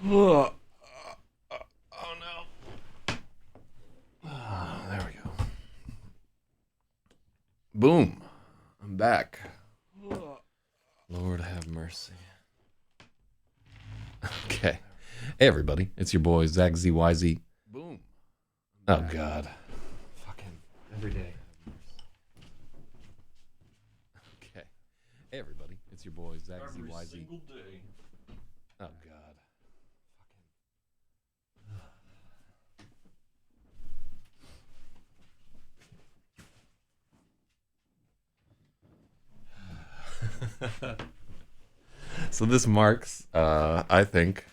Oh, oh no. There we go. Boom. I'm back. Lord have mercy. Okay. Hey, everybody. It's your boy, Zach ZYZ. Boom. Oh, God. Fucking every day. Okay. Hey, everybody. It's your boy, Zach ZYZ. Every single day. Oh, God. So this marks, I think,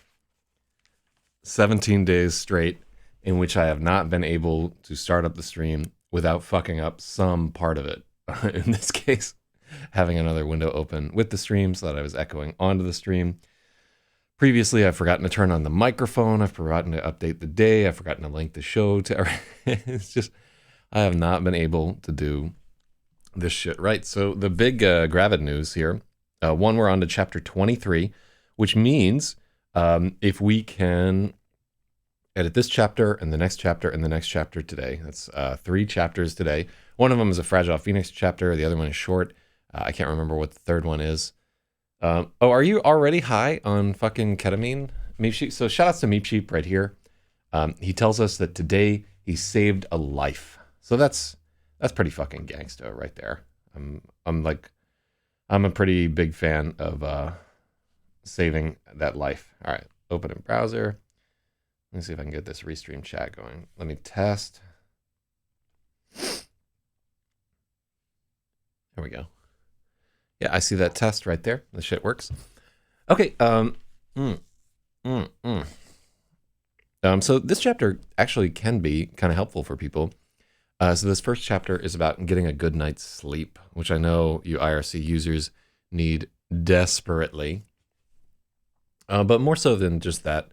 17 days straight in which I have not been able to start up the stream without fucking up some part of it. In this case, having another window open with the stream so that I was echoing onto the stream. Previously, I've forgotten to turn on the microphone. I've forgotten to update the day. I've forgotten to link the show to. It's just, I have not been able to do this shit right. So the big GRAVID news here. One, we're on to chapter 23, which means if we can edit this chapter and the next chapter and the next chapter today, that's 3 chapters today. One of them is a Fragile Phoenix chapter. The other one is short. I can't remember what the third one is. Oh, are you already high on fucking ketamine, Meep Sheep? So shout outs to Meep Sheep right here. He tells us that today he saved a life. So that's pretty fucking gangsta right there. I'm a pretty big fan of saving that life. All right, open in browser. Let me see if I can get this restream chat going. Let me test. There we go. Yeah, I see that test right there. The shit works. Okay. So this chapter actually can be kind of helpful for people. So this first chapter is about getting a good night's sleep, which I know you IRC users need desperately. But more so than just that,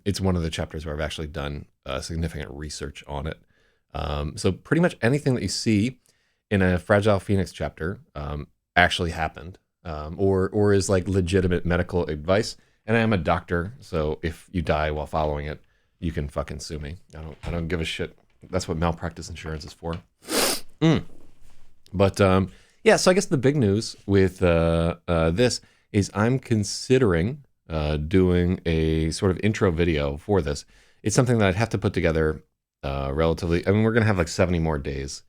it's one of the chapters where I've actually done significant research on it. So pretty much anything that you see in a Fragile Phoenix chapter actually happened, or is like legitimate medical advice. And I am a doctor, so if you die while following it, you can fucking sue me. I don't give a shit. That's what malpractice insurance is for. But yeah, so I guess the big news with this is I'm considering doing a sort of intro video for this. It's something that I'd have to put together relatively. I mean, we're going to have like 70 more days.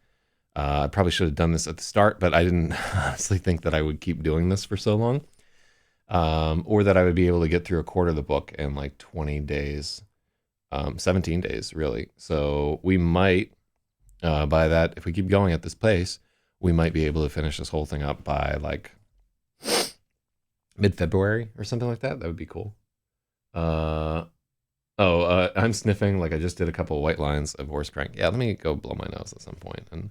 I probably should have done this at the start, but I didn't honestly think that I would keep doing this for so long. Or that I would be able to get through a quarter of the book in like 20 days. 17 days, really. So we might, by that, if we keep going at this pace, we might be able to finish this whole thing up by like mid-February or something like that. That would be cool. I'm sniffing like I just did a couple of white lines of horse crank. Yeah, let me go blow my nose at some point and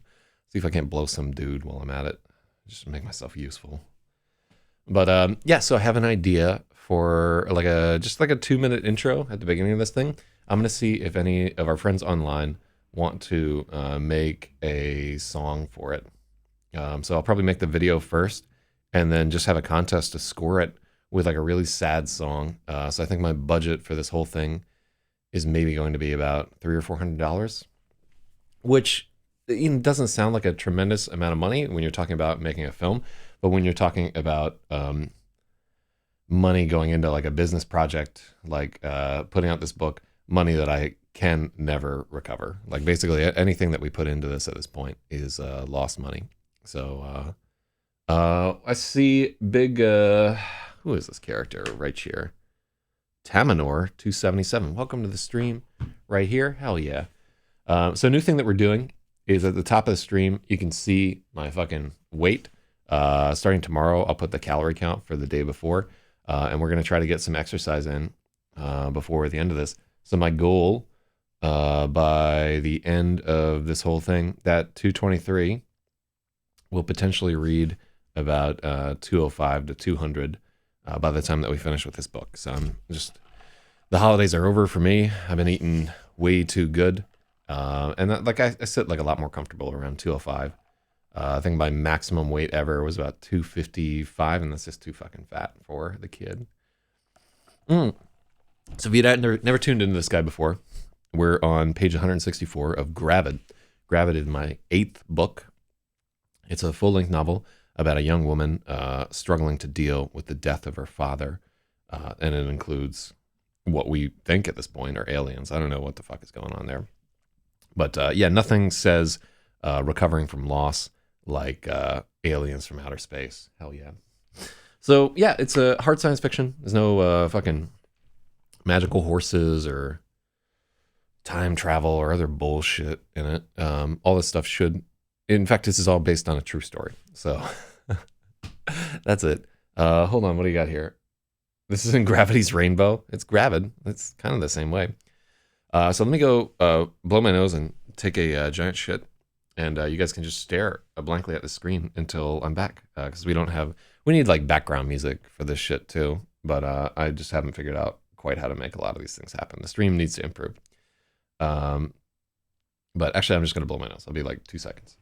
see if I can't blow some dude while I'm at it. Just to make myself useful. But yeah, so I have an idea for like just like a 2-minute intro at the beginning of this thing. I'm gonna see if any of our friends online want to make a song for it. So I'll probably make the video first, and then just have a contest to score it with like a really sad song. So I think my budget for this whole thing is maybe going to be about $300 or $400, which doesn't sound like a tremendous amount of money when you're talking about making a film, but when you're talking about money going into like a business project, like putting out this book, money that I can never recover. Like basically anything that we put into this at this point is lost money. So I see big, who is this character right here? Tamanor 277. Welcome to the stream right here. Hell yeah. So new thing that we're doing is at the top of the stream, you can see my fucking weight. Starting tomorrow, I'll put the calorie count for the day before. And we're going to try to get some exercise in before the end of this. So my goal by the end of this whole thing, that 223 will potentially read about 205 to 200 by the time that we finish with this book. So I'm just, the holidays are over for me. I've been eating way too good. And that, like I sit like a lot more comfortable around 205. I think my maximum weight ever was about 255, and that's just too fucking fat for the kid. So if you'd never tuned into this guy before, we're on page 164 of Gravid. Gravid is my 8th book. It's a full-length novel about a young woman struggling to deal with the death of her father. And it includes what we think at this point are aliens. I don't know what the fuck is going on there. But yeah, nothing says recovering from loss like aliens from outer space. Hell yeah. So yeah, it's a hard science fiction. There's no fucking magical horses or time travel or other bullshit in it. All this stuff should... In fact, this is all based on a true story. So that's it. Hold on, what do you got here? This is in Gravity's Rainbow. It's Gravid. It's kind of the same way. So let me go blow my nose and take a giant shit. And you guys can just stare blankly at the screen until I'm back. Because we need like background music for this shit too. But I just haven't figured out quite how to make a lot of these things happen. The stream needs to improve. But actually, I'm just going to blow my nose. I'll be like 2 seconds.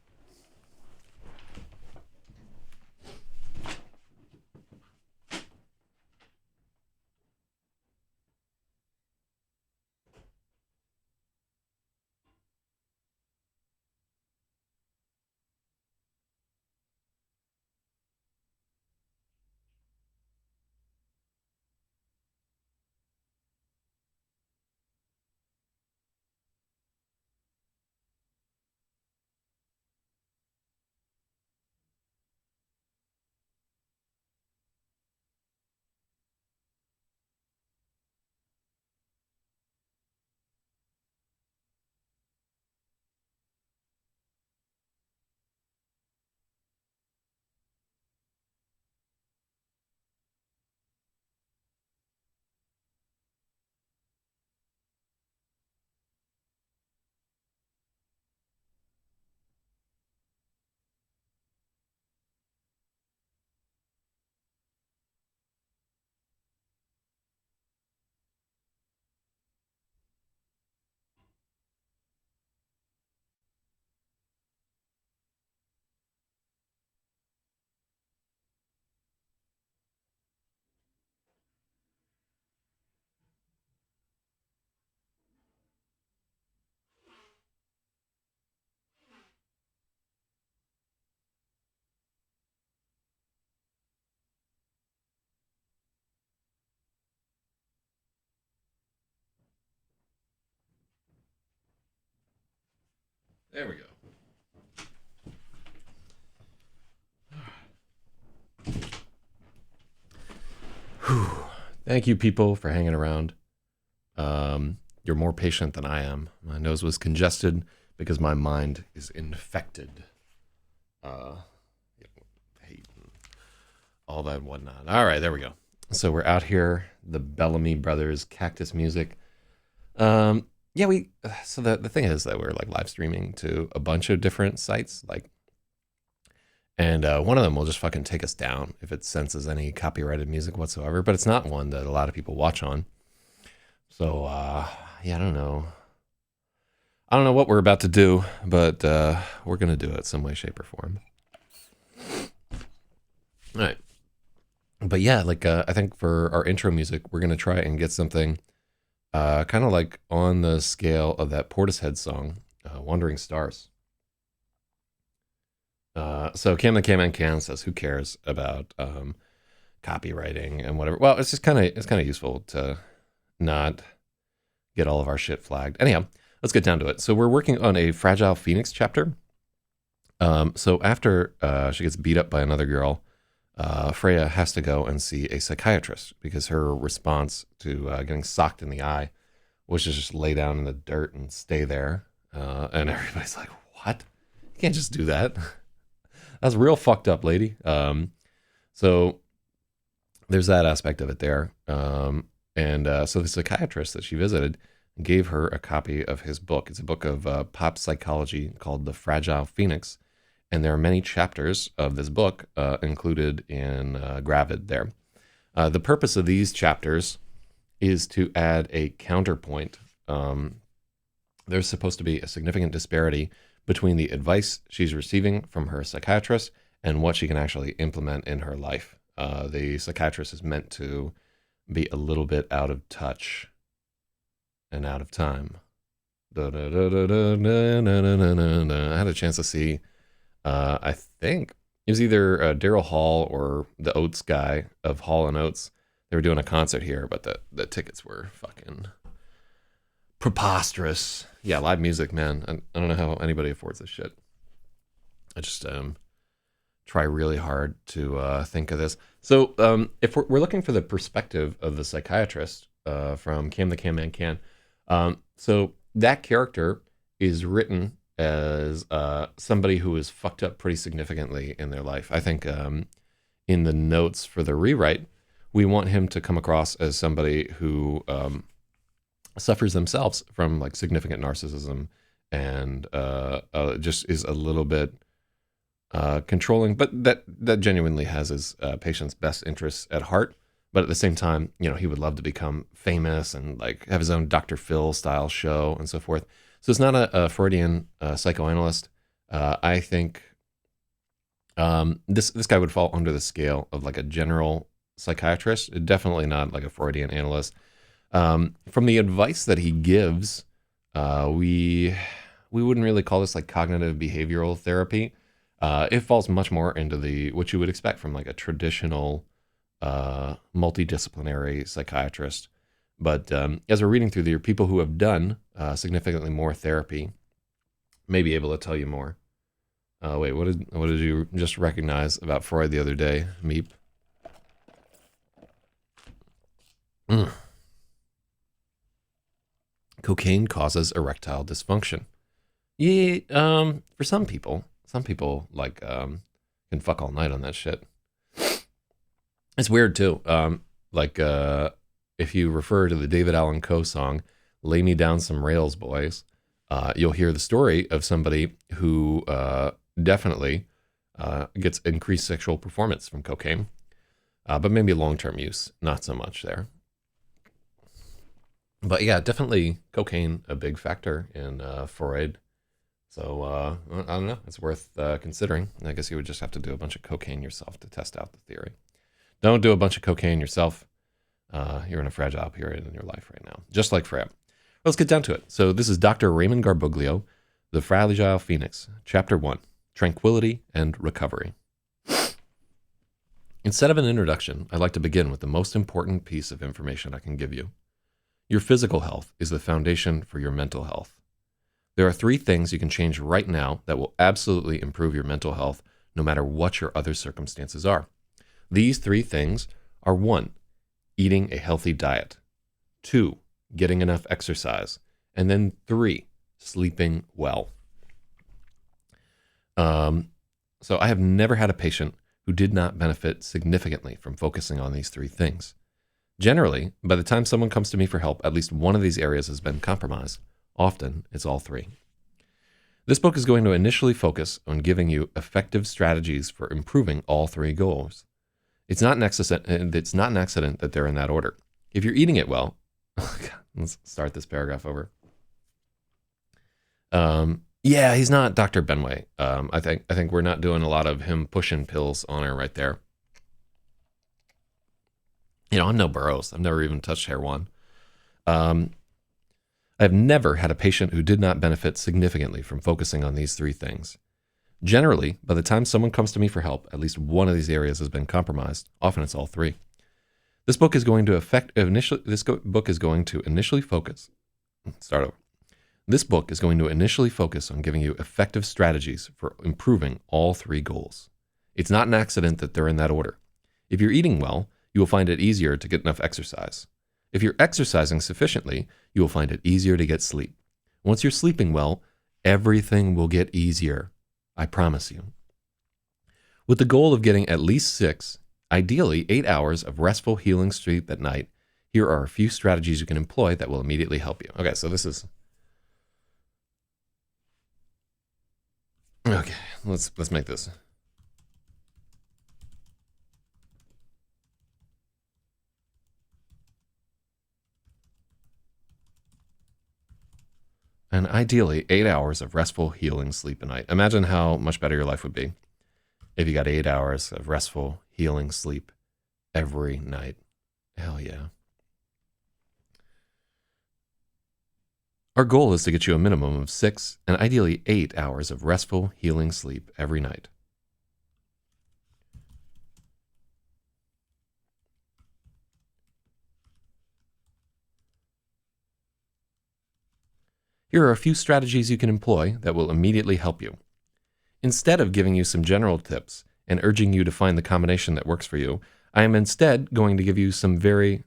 There we go. Whew. Thank you, people, for hanging around. You're more patient than I am. My nose was congested because my mind is infected. Hate and all that and whatnot. All right, there we go. So we're out here, the Bellamy Brothers, Cactus Music. Yeah, so the thing is that we're like live streaming to a bunch of different sites, and one of them will just fucking take us down if it senses any copyrighted music whatsoever, but it's not one that a lot of people watch on. So yeah, I don't know what we're about to do, but we're gonna do it some way, shape, or form. All right, but yeah, like I think for our intro music, we're gonna try and get something kind of like on the scale of that Portishead song, Wandering Stars. So Cam the Can says, who cares about copywriting and whatever? Well, it's kind of useful to not get all of our shit flagged. Anyhow, let's get down to it. So we're working on a Fragile Phoenix chapter. So after she gets beat up by another girl, Freya has to go and see a psychiatrist because her response to getting socked in the eye was to just lay down in the dirt and stay there. And everybody's like, what? You can't just do that. That's real fucked up, lady. So there's that aspect of it there. And so the psychiatrist that she visited gave her a copy of his book. It's a book of pop psychology called The Fragile Phoenix. And there are many chapters of this book included in Gravid there. The purpose of these chapters is to add a counterpoint. There's supposed to be a significant disparity between the advice she's receiving from her psychiatrist and what she can actually implement in her life. The psychiatrist is meant to be a little bit out of touch and out of time. I had a chance to see, I think it was either Daryl Hall or the Oates guy of Hall and Oates. They were doing a concert here, but the tickets were fucking preposterous. Yeah, live music, man. I don't know how anybody affords this shit. I just try really hard to think of this. So if we're looking for the perspective of the psychiatrist from Cam the Can Man Can, so that character is written as somebody who is fucked up pretty significantly in their life. I think in the notes for the rewrite, we want him to come across as somebody who suffers themselves from like significant narcissism and just is a little bit controlling, but that genuinely has his patient's best interests at heart. But at the same time, you know, he would love to become famous and like have his own Dr. Phil style show and so forth. So it's not a Freudian psychoanalyst. I think this guy would fall under the scale of like a general psychiatrist, definitely not like a Freudian analyst. From the advice that he gives, we wouldn't really call this like cognitive behavioral therapy. It falls much more into what you would expect from like a traditional multidisciplinary psychiatrist. But as we're reading through, there are people who have done significantly more therapy may be able to tell you more. Wait, what did you just recognize about Freud the other day, Meep? Cocaine causes erectile dysfunction. Yeah, for some people like can fuck all night on that shit. It's weird too. If you refer to the David Allan Coe song, "Lay Me Down Some Rails, Boys," you'll hear the story of somebody who definitely gets increased sexual performance from cocaine, but maybe long-term use, not so much there. But yeah, definitely cocaine a big factor in Freud. So I don't know. It's worth considering. I guess you would just have to do a bunch of cocaine yourself to test out the theory. Don't do a bunch of cocaine yourself. You're in a fragile period in your life right now, just like Freya. Let's get down to it. So this is Dr. Raymond Garbuglio, The Fragile Phoenix, Chapter 1, Tranquility and Recovery. Instead of an introduction, I'd like to begin with the most important piece of information I can give you. Your physical health is the foundation for your mental health. There are 3 things you can change right now that will absolutely improve your mental health, no matter what your other circumstances are. These 3 things are 1, eating a healthy diet, 2, getting enough exercise, and then 3, sleeping well. So I have never had a patient who did not benefit significantly from focusing on these 3 things. Generally, by the time someone comes to me for help, at least one of these areas has been compromised. Often, it's all 3. This book is going to initially focus on giving you effective strategies for improving all 3 goals. It's not an accident that they're in that order. If you're eating it well, let's start this paragraph over. Yeah, he's not Dr. Benway. I think we're not doing a lot of him pushing pills on her right there. You know, I'm no Burroughs. I've never even touched heroin. I've never had a patient who did not benefit significantly from focusing on these 3 things. Generally, by the time someone comes to me for help, at least one of these areas has been compromised. Often it's all 3. This book is going to initially focus. Start over. This book is going to initially focus on giving you effective strategies for improving all 3 goals. It's not an accident that they're in that order. If you're eating well, you will find it easier to get enough exercise. If you're exercising sufficiently, you will find it easier to get sleep. Once you're sleeping well, everything will get easier. I promise you. With the goal of getting at least 6, ideally 8 hours of restful, healing sleep at night, here are a few strategies you can employ that will immediately help you. Okay, so this is... Okay, let's make this. And ideally, 8 hours of restful, healing sleep a night. Imagine how much better your life would be if you got 8 hours of restful, healing sleep every night. Hell yeah. Our goal is to get you a minimum of 6 and ideally 8 hours of restful, healing sleep every night. Here are a few strategies you can employ that will immediately help you. Instead of giving you some general tips and urging you to find the combination that works for you, I am instead going to give you some very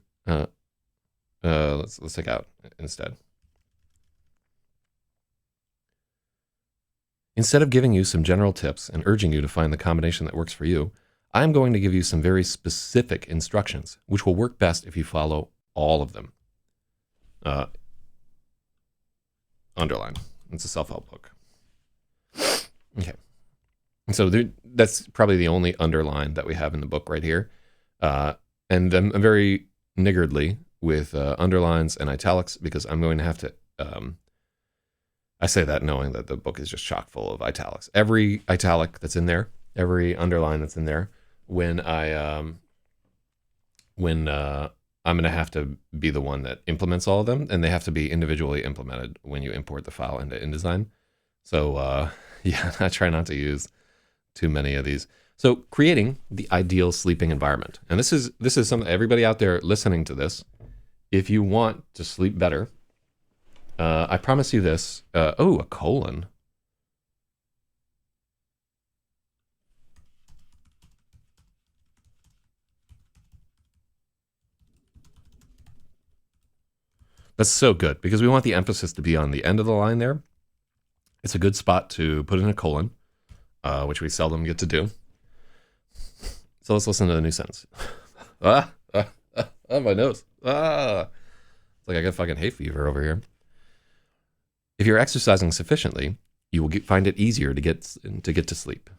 let's take out instead. Instead of giving you some general tips and urging you to find the combination that works for you, I'm going to give you some very specific instructions, which will work best if you follow all of them. Underline. It's a self-help book. Okay. So that's probably the only underline that we have in the book right here. And I'm very niggardly with underlines and italics because I'm going to have to... I say that knowing that the book is just chock full of italics. Every italic that's in there, every underline that's in there, when I'm going to have to be the one that implements all of them, and they have to be individually implemented when you import the file into InDesign. So yeah, I try not to use too many of these. So creating the ideal sleeping environment. And this is something, everybody out there listening to this, if you want to sleep better, I promise you this. Oh, a colon. That's so good because we want the emphasis to be on the end of the line there. It's a good spot to put in a colon, which we seldom get to do. So let's listen to the new sentence. My nose. It's like I got fucking hay fever over here. If you're exercising sufficiently, you will find it easier to get to sleep.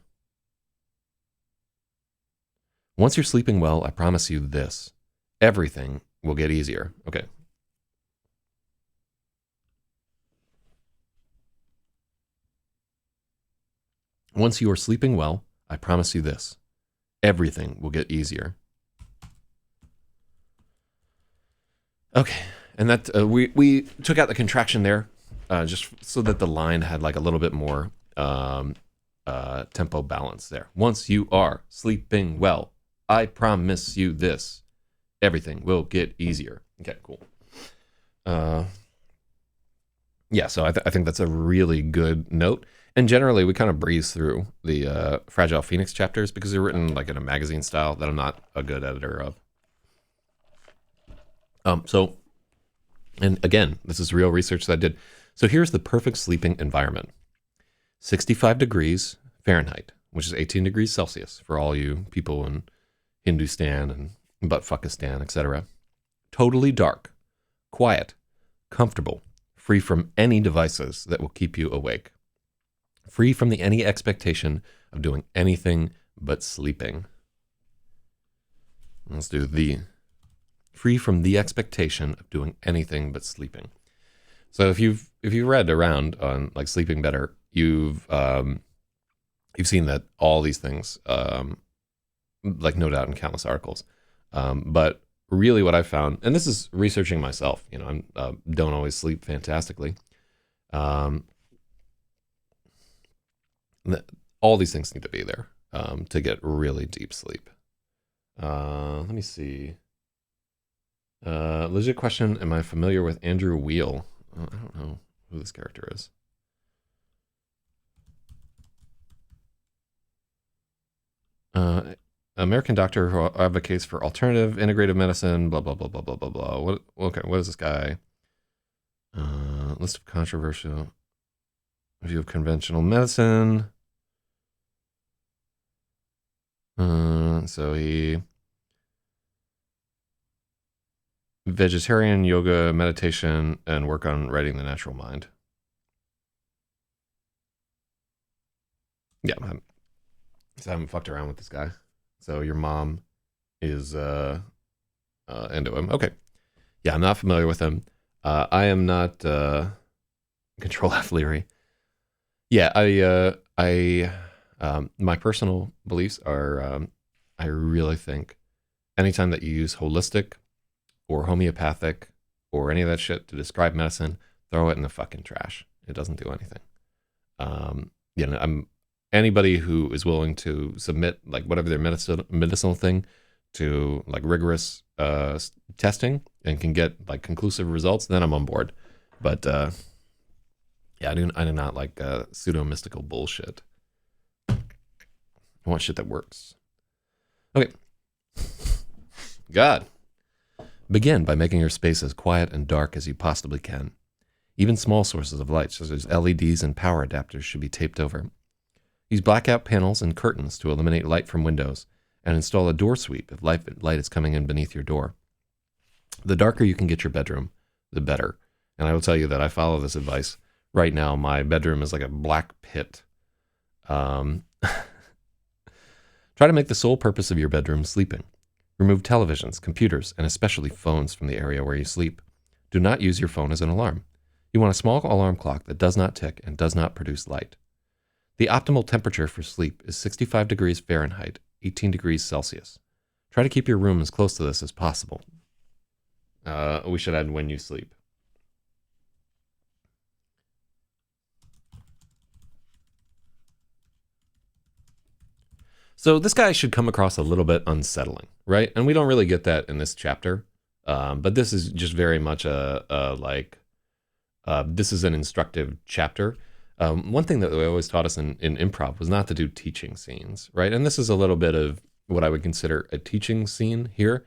Once you're sleeping well, I promise you this. Everything will get easier. Okay. Once you are sleeping well, I promise you this. Everything will get easier. Okay. And that we took out the contraction there. Just so that the line had like a little bit more tempo balance there. Once you are sleeping well, I promise you this. Everything will get easier. Okay, cool. Yeah, so I think that's a really good note. And generally, we kind of breeze through the Fragile Phoenix chapters because they're written like in a magazine style that I'm not a good editor of. So, and again, this is real research that I did. So here's the perfect sleeping environment. 65 degrees Fahrenheit, which is 18 degrees Celsius for all you people in Hindustan and Buttfuckistan, etc. Totally dark, quiet, comfortable, free from any devices that will keep you awake. Free from any expectation of doing anything but sleeping. Let's do the free from the expectation of doing anything but sleeping. So if you've read around on like sleeping better, you've seen that all these things, like no doubt in countless articles, but really what I found, and this is researching myself, you know, I don't always sleep fantastically. All these things need to be there to get really deep sleep. Let me see. Legit question: am I familiar with Andrew Weil? I don't know who this character is. American doctor who advocates for alternative integrative medicine, blah, blah, blah, blah, blah, blah, blah. What is this guy? List of controversial view of conventional medicine. So he... vegetarian, yoga, meditation, and work on writing the natural mind. Yeah, I haven't fucked around with this guy. So your mom is into him. Okay. Yeah, I'm not familiar with him. I am not Control F Leary. Yeah, my personal beliefs are I really think anytime that you use holistic or homeopathic or any of that shit to describe medicine, throw it in the fucking trash. It doesn't do anything. I'm anybody who is willing to submit like whatever their medicinal thing to like rigorous testing and can get like conclusive results, then I'm on board. But yeah, I do not like pseudo mystical bullshit. I want shit that works. Okay. God. Begin by making your space as quiet and dark as you possibly can. Even small sources of light, such as LEDs and power adapters, should be taped over. Use blackout panels and curtains to eliminate light from windows, and install a door sweep if light is coming in beneath your door. The darker you can get your bedroom, the better. And I will tell you that I follow this advice. Right now, my bedroom is like a black pit. Try to make the sole purpose of your bedroom sleeping. Remove televisions, computers, and especially phones from the area where you sleep. Do not use your phone as an alarm. You want a small alarm clock that does not tick and does not produce light. The optimal temperature for sleep is 65 degrees Fahrenheit, 18 degrees Celsius. Try to keep your room as close to this as possible. We should add when you sleep. So this guy should come across a little bit unsettling, right? And we don't really get that in this chapter. But this is just very much this is an instructive chapter. One thing that they always taught us in improv was not to do teaching scenes, right? And this is a little bit of what I would consider a teaching scene here.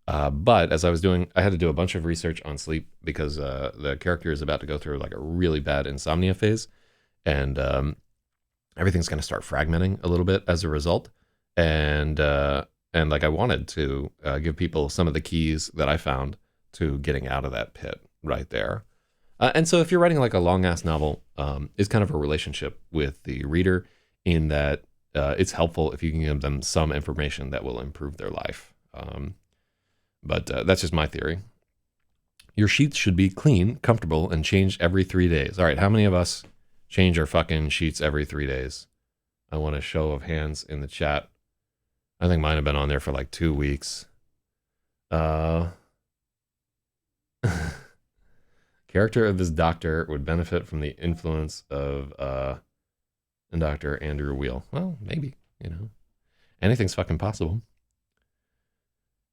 But as I was doing, I had to do a bunch of research on sleep because the character is about to go through like a really bad insomnia phase. And everything's going to start fragmenting a little bit as a result. And like I wanted to give people some of the keys that I found to getting out of that pit right there. And so if you're writing like a long ass novel, it's kind of a relationship with the reader in that it's helpful if you can give them some information that will improve their life. But that's just my theory. Your sheets should be clean, comfortable, and changed every 3 days. All right, how many of us change our fucking sheets every 3 days? I want a show of hands in the chat. I think mine have been on there for like 2 weeks. Character of this doctor would benefit from the influence of Dr. Andrew Weil. Well, maybe, anything's fucking possible.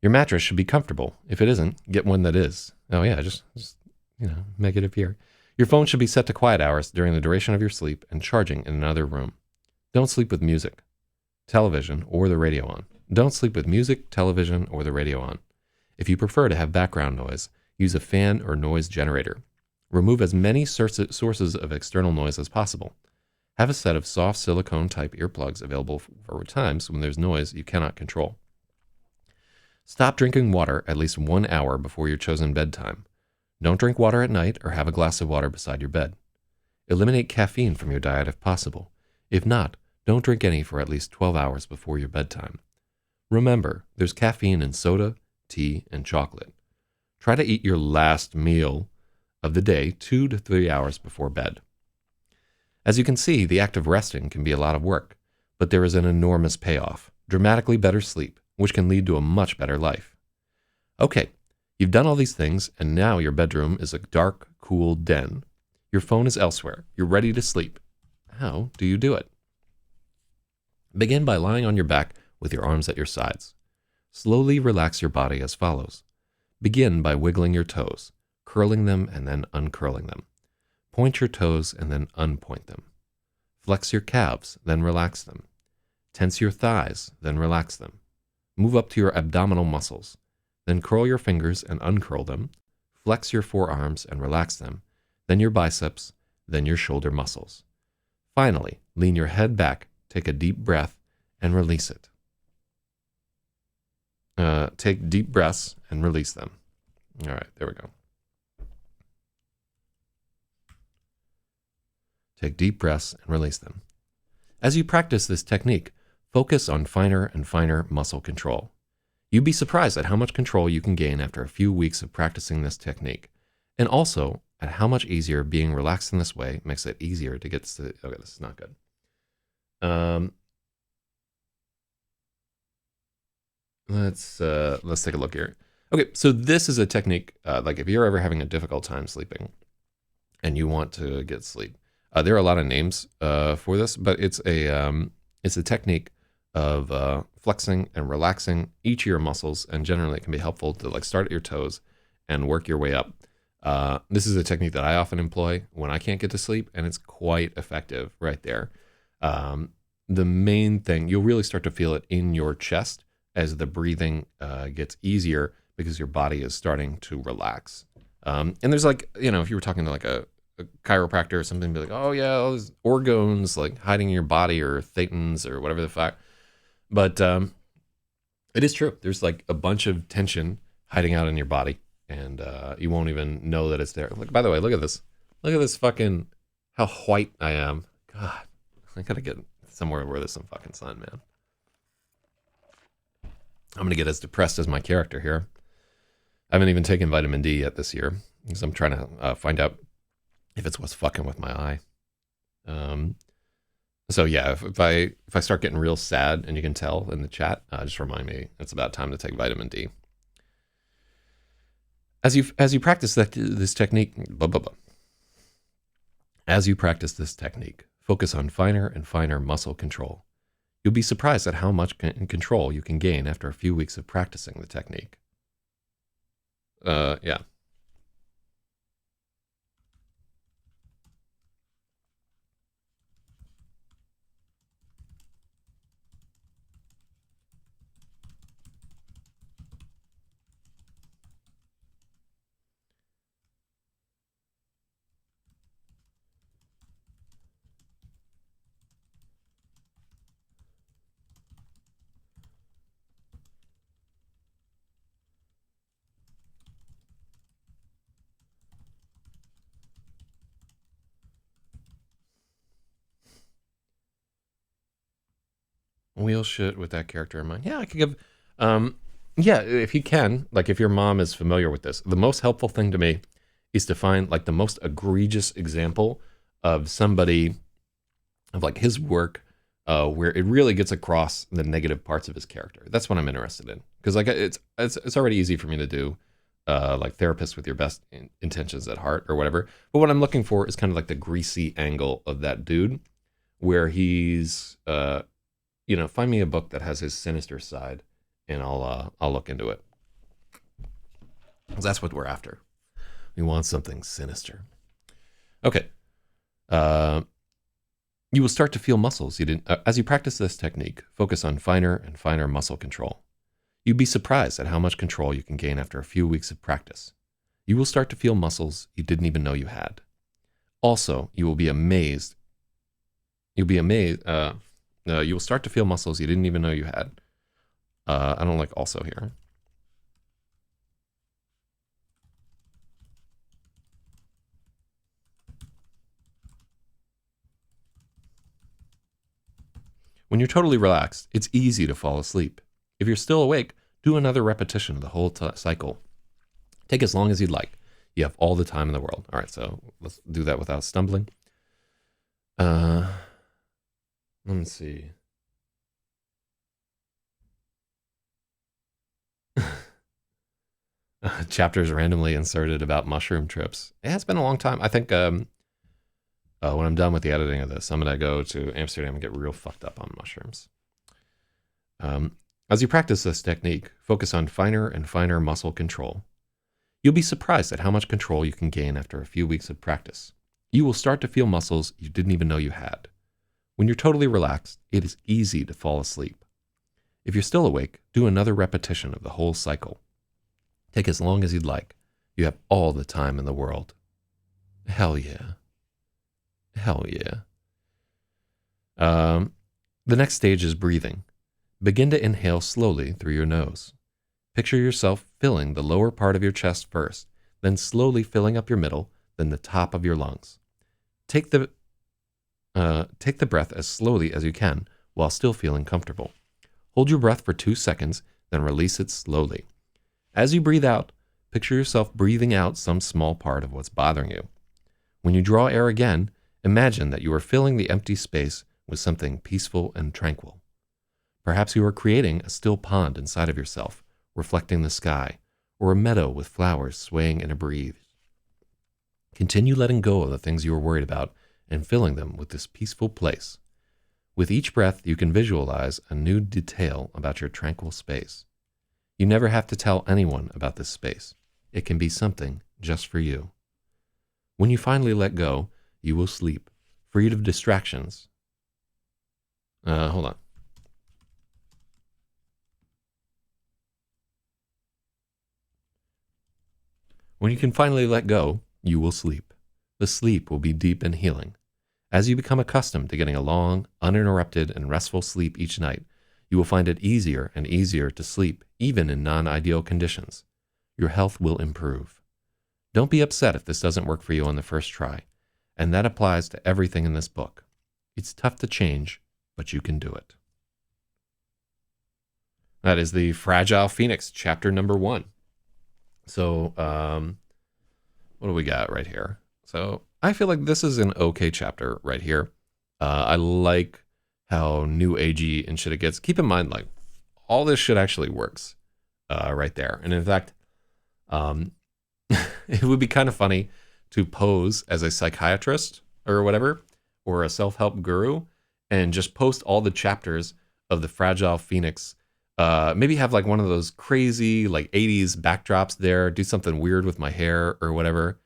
Your mattress should be comfortable. If it isn't, get one that is. Oh yeah, just make it appear. Your phone should be set to quiet hours during the duration of your sleep and charging in another room. Don't sleep with music, television, or the radio on. Don't sleep with music, television, or the radio on. If you prefer to have background noise, use a fan or noise generator. Remove as many sources of external noise as possible. Have a set of soft silicone-type earplugs available for times when there's noise you cannot control. Stop drinking water at least 1 hour before your chosen bedtime. Don't drink water at night or have a glass of water beside your bed. Eliminate caffeine from your diet if possible. If not, don't drink any for at least 12 hours before your bedtime. Remember, there's caffeine in soda, tea, and chocolate. Try to eat your last meal of the day 2 to 3 hours before bed. As you can see, the act of resting can be a lot of work, but there is an enormous payoff, dramatically better sleep, which can lead to a much better life. Okay, you've done all these things, and now your bedroom is a dark, cool den. Your phone is elsewhere. You're ready to sleep. How do you do it? Begin by lying on your back with your arms at your sides. Slowly relax your body as follows. Begin by wiggling your toes, curling them and then uncurling them. Point your toes and then unpoint them. Flex your calves, then relax them. Tense your thighs, then relax them. Move up to your abdominal muscles. Then curl your fingers and uncurl them. Flex your forearms and relax them. Then your biceps, then your shoulder muscles. Finally, lean your head back, take a deep breath, and release it. Take deep breaths and release them. All right, there we go. Take deep breaths and release them. As you practice this technique, focus on finer and finer muscle control. You'd be surprised at how much control you can gain after a few weeks of practicing this technique, and also at how much easier being relaxed in this way makes it easier to get to. Okay, this is not good. Let's take a look here. Okay, so this is a technique, like if you're ever having a difficult time sleeping, and you want to get sleep. There are a lot of names for this, but it's a technique of flexing and relaxing each of your muscles, and generally it can be helpful to like start at your toes and work your way up. This is a technique that I often employ when I can't get to sleep, and it's quite effective right there. The main thing, you'll really start to feel it in your chest as the breathing gets easier because your body is starting to relax. And there's like, if you were talking to like a chiropractor or something, be like, oh yeah, all these organs like hiding in your body or thetans or whatever the fuck. But it is true. There's like a bunch of tension hiding out in your body, and you won't even know that it's there. Like, by the way, look at this. Look at this fucking, how white I am. God, I gotta get somewhere where there's some fucking sun, man. I'm gonna get as depressed as my character here. I haven't even taken vitamin D yet this year because I'm trying to find out if it's what's fucking with my eye. So yeah, if I start getting real sad, and you can tell in the chat, just remind me it's about time to take vitamin D. As you practice this technique, as you practice this technique, focus on finer and finer muscle control. You'll be surprised at how much control you can gain after a few weeks of practicing the technique. Yeah. Wheel shit with that character in mind. Yeah, I could give. Yeah, if you can, like if your mom is familiar with this, the most helpful thing to me is to find like the most egregious example of somebody, of like his work, where it really gets across the negative parts of his character. That's what I'm interested in, because like it's already easy for me to do, like therapists with your best intentions at heart or whatever. But what I'm looking for is kind of like the greasy angle of that dude, where he's find me a book that has his sinister side, and I'll look into it. 'Cause that's what we're after. We want something sinister. Okay. You will start to feel muscles you didn't. As you practice this technique, focus on finer and finer muscle control. You'd be surprised at how much control you can gain after a few weeks of practice. You will start to feel muscles you didn't even know you had. Also, you will be amazed. You'll be amazed. You will start to feel muscles you didn't even know you had. I don't like also here. When you're totally relaxed, it's easy to fall asleep. If you're still awake, do another repetition of the whole cycle. Take as long as you'd like. You have all the time in the world. All right, so let's do that without stumbling. Let me see. Chapters randomly inserted about mushroom trips. Yeah, it's been a long time. I think when I'm done with the editing of this, I'm going to go to Amsterdam and get real fucked up on mushrooms. As you practice this technique, focus on finer and finer muscle control. You'll be surprised at how much control you can gain after a few weeks of practice. You will start to feel muscles you didn't even know you had. When you're totally relaxed, it is easy to fall asleep. If you're still awake, do another repetition of the whole cycle. Take as long as you'd like. You have all the time in the world. Hell yeah. Hell yeah. The next stage is breathing. Begin to inhale slowly through your nose. Picture yourself filling the lower part of your chest first, then slowly filling up your middle, then the top of your lungs. Take the breath as slowly as you can while still feeling comfortable. Hold your breath for 2 seconds, then release it slowly. As you breathe out, picture yourself breathing out some small part of what's bothering you. When you draw air again, imagine that you are filling the empty space with something peaceful and tranquil. Perhaps you are creating a still pond inside of yourself, reflecting the sky, or a meadow with flowers swaying in a breeze. Continue letting go of the things you are worried about and filling them with this peaceful place. With each breath, you can visualize a new detail about your tranquil space. You never have to tell anyone about this space. It can be something just for you. When you finally let go, you will sleep, freed of distractions. Hold on. When you can finally let go, you will sleep. The sleep will be deep and healing. As you become accustomed to getting a long, uninterrupted, and restful sleep each night, you will find it easier and easier to sleep, even in non-ideal conditions. Your health will improve. Don't be upset if this doesn't work for you on the first try, and that applies to everything in this book. It's tough to change, but you can do it. That is the Fragile Phoenix, chapter number 1. So, what do we got right here? So, I feel like this is an okay chapter right here. I like how new agey and shit it gets. Keep in mind, like, all this shit actually works right there. And in fact, it would be kind of funny to pose as a psychiatrist or whatever, or a self-help guru, and just post all the chapters of the Fragile Phoenix. Maybe have like one of those crazy like 80s backdrops there, do something weird with my hair or whatever.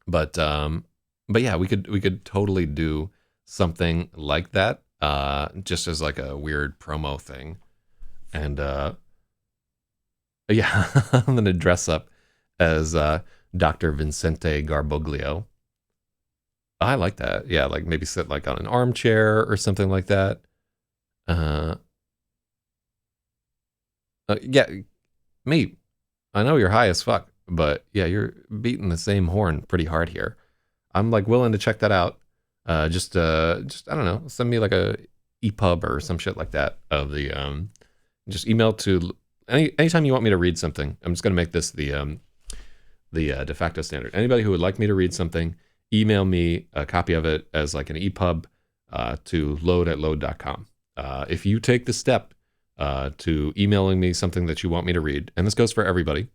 But yeah, we could totally do something like that, just as like a weird promo thing. And yeah, I'm gonna dress up as Dr. Vincente Garboglio. I like that. Yeah, like maybe sit like on an armchair or something like that. Yeah, mate, I know you're high as fuck, but yeah, you're beating the same horn pretty hard here. I'm like willing to check that out. Just I don't know, send me like a EPUB or some shit like that of the just email to anytime you want me to read something. I'm just gonna make this the de facto standard. Anybody who would like me to read something, email me a copy of it as like an EPUB to load@load.com. If you take the step to emailing me something that you want me to read, and this goes for everybody.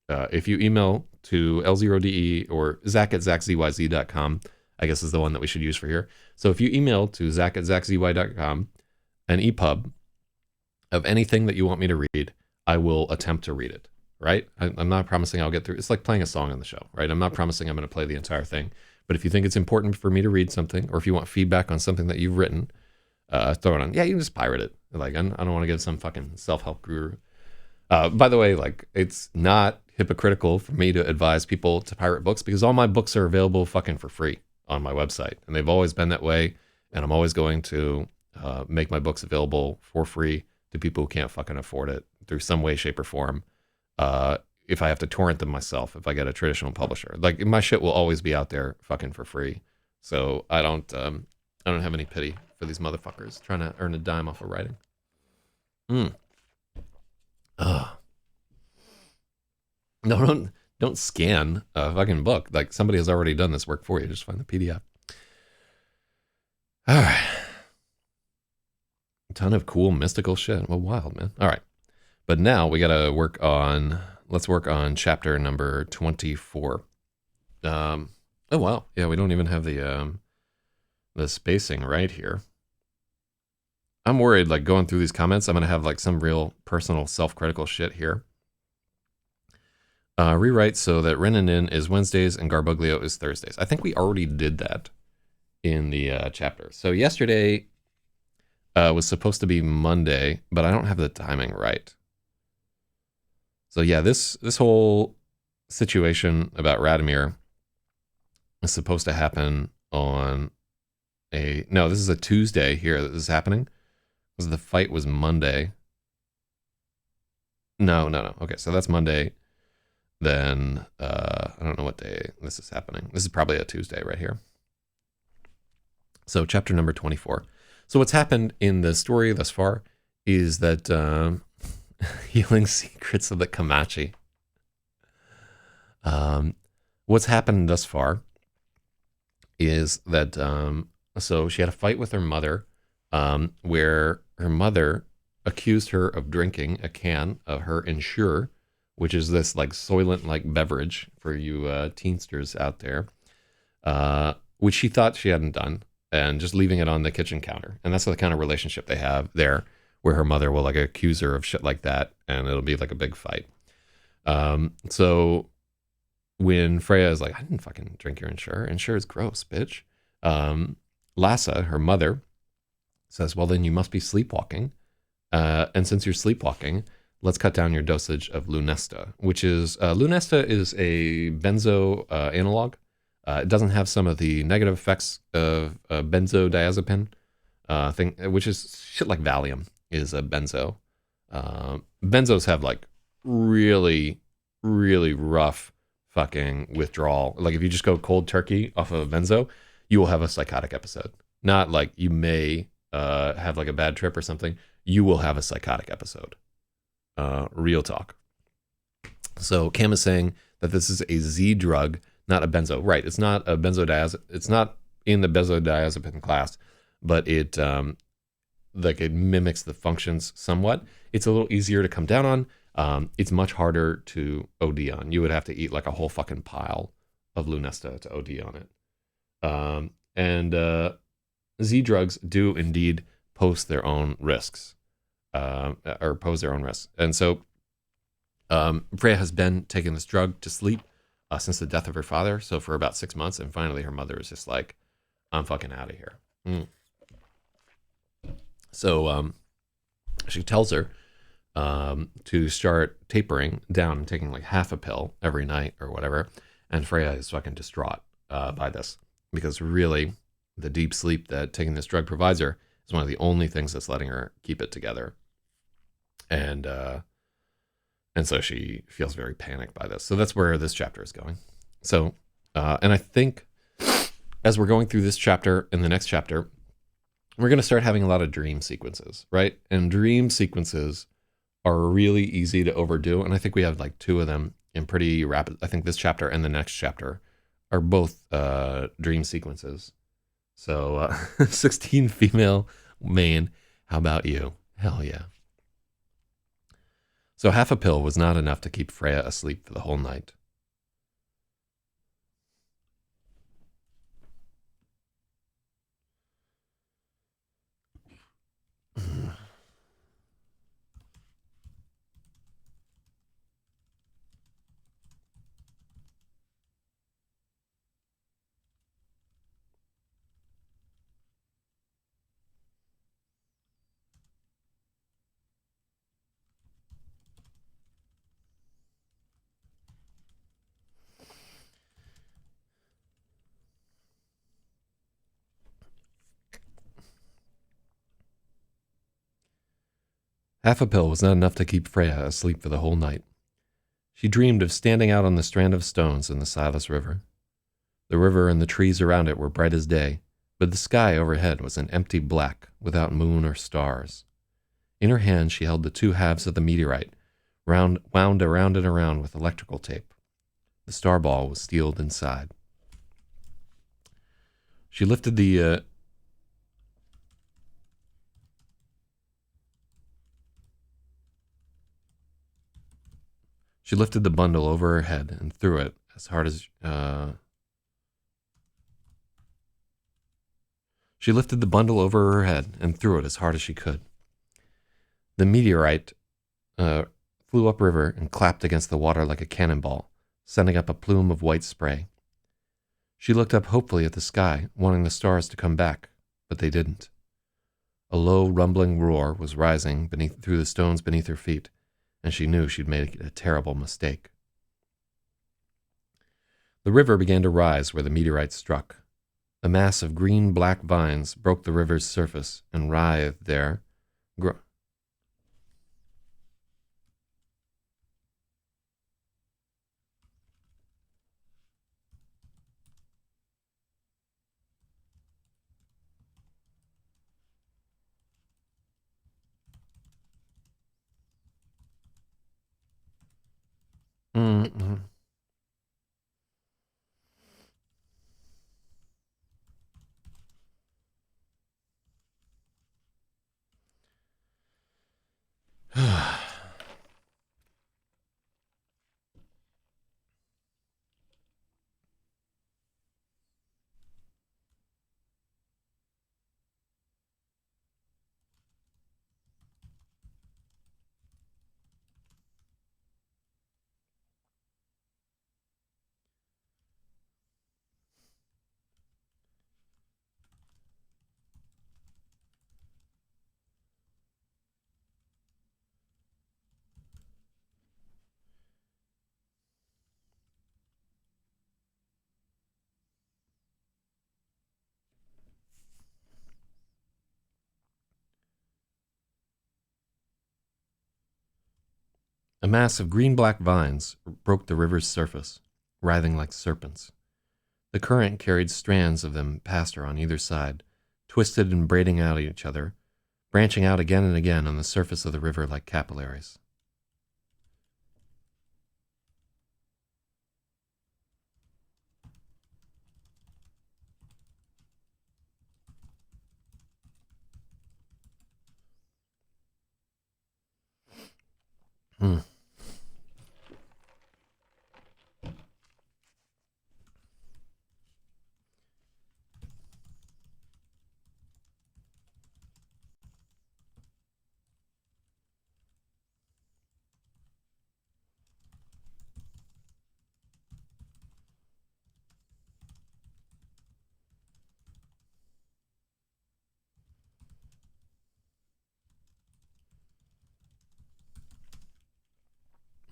If you email to L0DE or Zach@ZachZYZ.com, I guess is the one that we should use for here. So if you email to Zach@ZachZY.com an EPUB of anything that you want me to read, I will attempt to read it, right? I'm not promising I'll get through. It's like playing a song on the show, right? I'm not promising I'm going to play the entire thing. But if you think it's important for me to read something, or if you want feedback on something that you've written, throw it on. Yeah, you can just pirate it. Like, I don't want to get some fucking self-help guru. By the way, like, it's not hypocritical for me to advise people to pirate books, because all my books are available fucking for free on my website. And they've always been that way. And I'm always going to make my books available for free to people who can't fucking afford it through some way, shape, or form. If I have to torrent them myself, if I get a traditional publisher, like, my shit will always be out there fucking for free. So I don't have any pity for these motherfuckers trying to earn a dime off of writing. No, don't scan a fucking book. Like, somebody has already done this work for you. Just find the PDF. All right. A ton of cool mystical shit. Well, wild, man. All right. But now we got to let's work on chapter number 24. Oh, wow. Yeah, we don't even have the spacing right here. I'm worried, like, going through these comments, I'm going to have like some real personal self-critical shit here. Rewrite so that Renanin is Wednesdays and Garboglio is Thursdays. I think we already did that in the chapter. So yesterday was supposed to be Monday, but I don't have the timing right. So yeah, this whole situation about Radomir is supposed to happen on no, this is a Tuesday here that this is happening. Because the fight was Monday. No. Okay, so that's Monday. Then, I don't know what day this is happening. This is probably a Tuesday right here. So chapter number 24. So what's happened in the story thus far is that healing secrets of the Kamachi. What's happened thus far is that so she had a fight with her mother, where her mother accused her of drinking a can of her Ensure, which is this like Soylent like beverage for you teensters out there, which she thought she hadn't done, and just leaving it on the kitchen counter. And that's the kind of relationship they have there, where her mother will like accuse her of shit like that, and it'll be like a big fight. So when Freya is like, I didn't fucking drink your Ensure. Ensure is gross, bitch. Lassa, her mother, says, well, then you must be sleepwalking. And since you're sleepwalking, let's cut down your dosage of Lunesta, which is, Lunesta is a benzo analog. It doesn't have some of the negative effects of benzodiazepine thing, which is shit like Valium is a benzo. Benzos have like really, really rough fucking withdrawal. Like if you just go cold turkey off of a benzo, you will have a psychotic episode. Not like you may have like a bad trip or something. You will have a psychotic episode. Real talk. So Cam is saying that this is a Z drug, not a benzo. Right. It's not a benzodiazepine. It's not in the benzodiazepine class, but it like it mimics the functions somewhat. It's a little easier to come down on. It's much harder to OD on. You would have to eat like a whole fucking pile of Lunesta to OD on it. And Z drugs do indeed pose their own risks, or pose their own risks. And so Freya has been taking this drug to sleep since the death of her father. So for about 6 months, and finally her mother is just like, I'm fucking out of here. So she tells her to start tapering down and taking like half a pill every night or whatever. And Freya is fucking distraught by this, because really the deep sleep that taking this drug provides her is one of the only things that's letting her keep it together. And so she feels very panicked by this. So that's where this chapter is going. So, and I think as we're going through this chapter and the next chapter, we're going to start having a lot of dream sequences, right? And dream sequences are really easy to overdo. And I think we have like 2 of them in pretty rapid. I think this chapter and the next chapter are both dream sequences. So 16 female main. How about you? Hell yeah. So half a pill was not enough to keep Freya asleep for the whole night. Half a pill was not enough to keep Freya asleep for the whole night. She dreamed of standing out on the strand of stones in the Silas River. The river and the trees around it were bright as day, but the sky overhead was an empty black without moon or stars. In her hand she held the 2 halves of the meteorite, wound around and around with electrical tape. The star ball was sealed inside. She lifted the bundle over her head and threw it as hard as she could. The meteorite flew upriver and clapped against the water like a cannonball, sending up a plume of white spray. She looked up hopefully at the sky, wanting the stars to come back, but they didn't. A low, rumbling roar was rising through the stones beneath her feet, and she knew she'd made a terrible mistake. The river began to rise where the meteorite struck. A mass of green-black vines broke the river's surface and writhed there. Mm-hmm. A mass of green-black vines broke the river's surface, writhing like serpents. The current carried strands of them past her on either side, twisted and braiding out each other, branching out again and again on the surface of the river like capillaries. Hmm.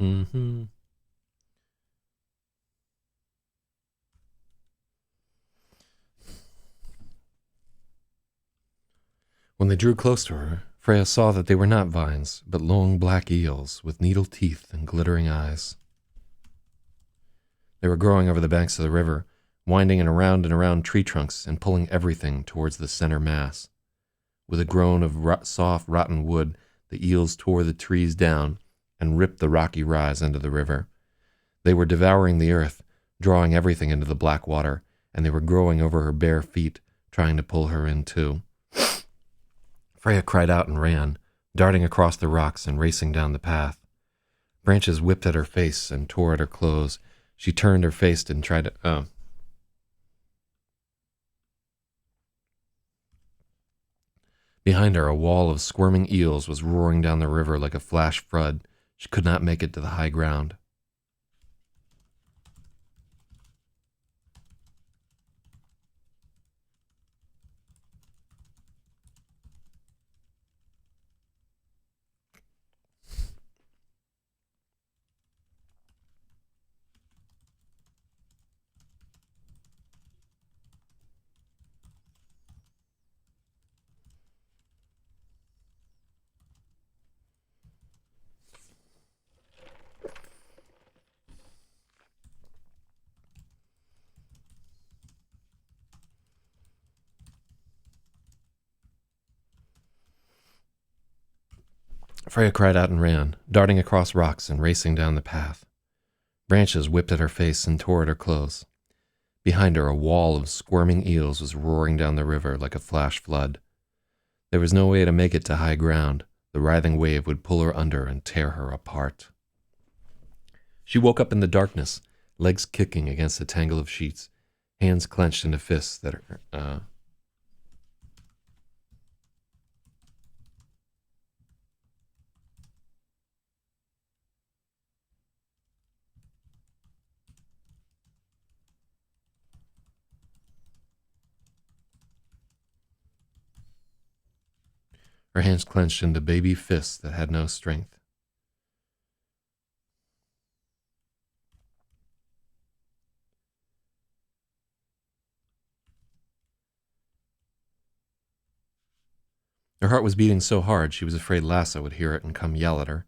Mm-hmm. When they drew close to her, Freya saw that they were not vines, but long black eels with needle teeth and glittering eyes. They were growing over the banks of the river, winding in around and around tree trunks and pulling everything towards the center mass. With a groan of soft, rotten wood, the eels tore the trees down and ripped the rocky rise into the river. They were devouring the earth, drawing everything into the black water, and they were growing over her bare feet, trying to pull her in too. Freya cried out and ran, darting across the rocks and racing down the path. Branches whipped at her face and tore at her clothes. She turned her face and tried to... Behind her, a wall of squirming eels was roaring down the river like a flash flood. She could not make it to the high ground. Freya cried out and ran, darting across rocks and racing down the path. Branches whipped at her face and tore at her clothes. Behind her, a wall of squirming eels was roaring down the river like a flash flood. There was no way to make it to high ground. The writhing wave would pull her under and tear her apart. She woke up in the darkness, legs kicking against a tangle of sheets, hands clenched into fists that her hands clenched into baby fists that had no strength. Her heart was beating so hard she was afraid Lasso would hear it and come yell at her.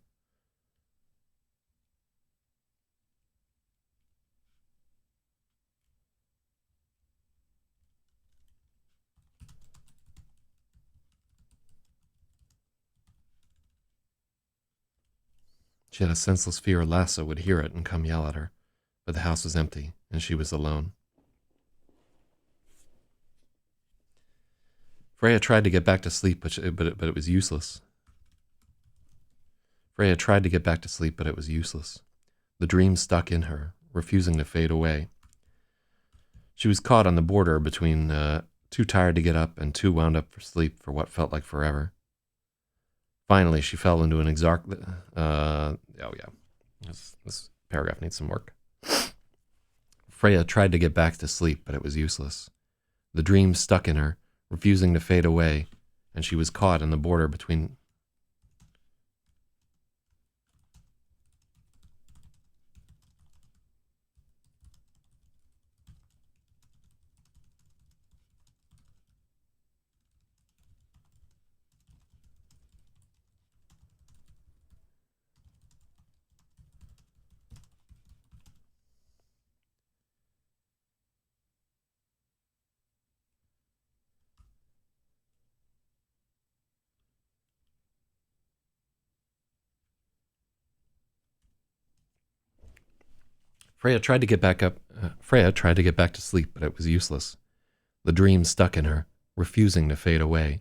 She had a senseless fear Lasso would hear it and come yell at her, but the house was empty and she was alone. Freya tried to get back to sleep, but it was useless. Freya tried to get back to sleep, but it was useless. The dream stuck in her, refusing to fade away. She was caught on the border between too tired to get up and too wound up for sleep for what felt like forever. Finally, she fell into an This paragraph needs some work. Freya tried to get back to sleep, but it was useless. The dream stuck in her, refusing to fade away, and she was caught on the border between... Freya tried to get back to sleep, but it was useless. The dream stuck in her, refusing to fade away.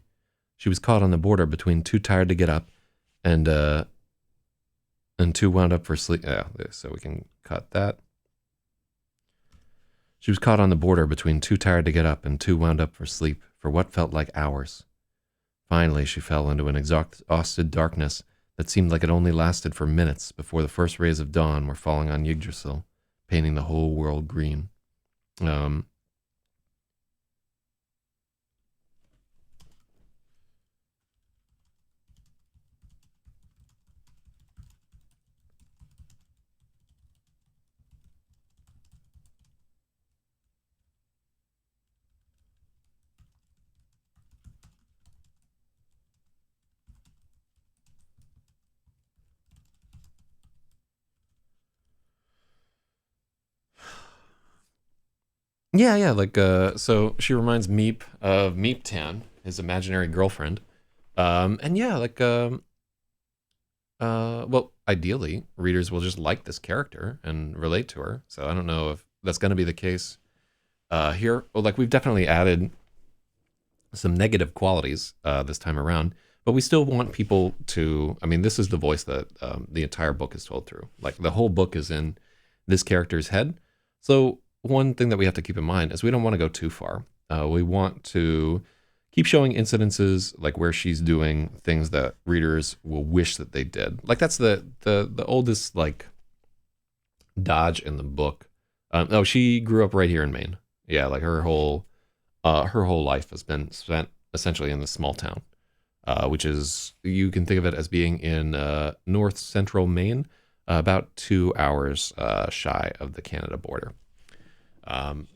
She was caught on the border between too tired to get up and too wound up for sleep. Yeah, so we can cut that. She was caught on the border between too tired to get up and too wound up for sleep for what felt like hours. Finally, she fell into an exhausted darkness that seemed like it only lasted for minutes before the first rays of dawn were falling on Yggdrasil, painting the whole world green. Yeah, like so she reminds Meep of Meep Tan, his imaginary girlfriend. And yeah, like well, ideally, readers will just like this character and relate to her. So I don't know if that's going to be the case here. Well, like we've definitely added some negative qualities this time around, but we still want people to. I mean, this is the voice that the entire book is told through. Like the whole book is in this character's head. So one thing that we have to keep in mind is we don't want to go too far. We want to keep showing incidences like where she's doing things that readers will wish that they did. Like that's the oldest like dodge in the book. Oh, she grew up right here in Maine. Yeah, like her whole life has been spent essentially in this small town, which is you can think of it as being in north central Maine, about 2 hours shy of the Canada border. Um,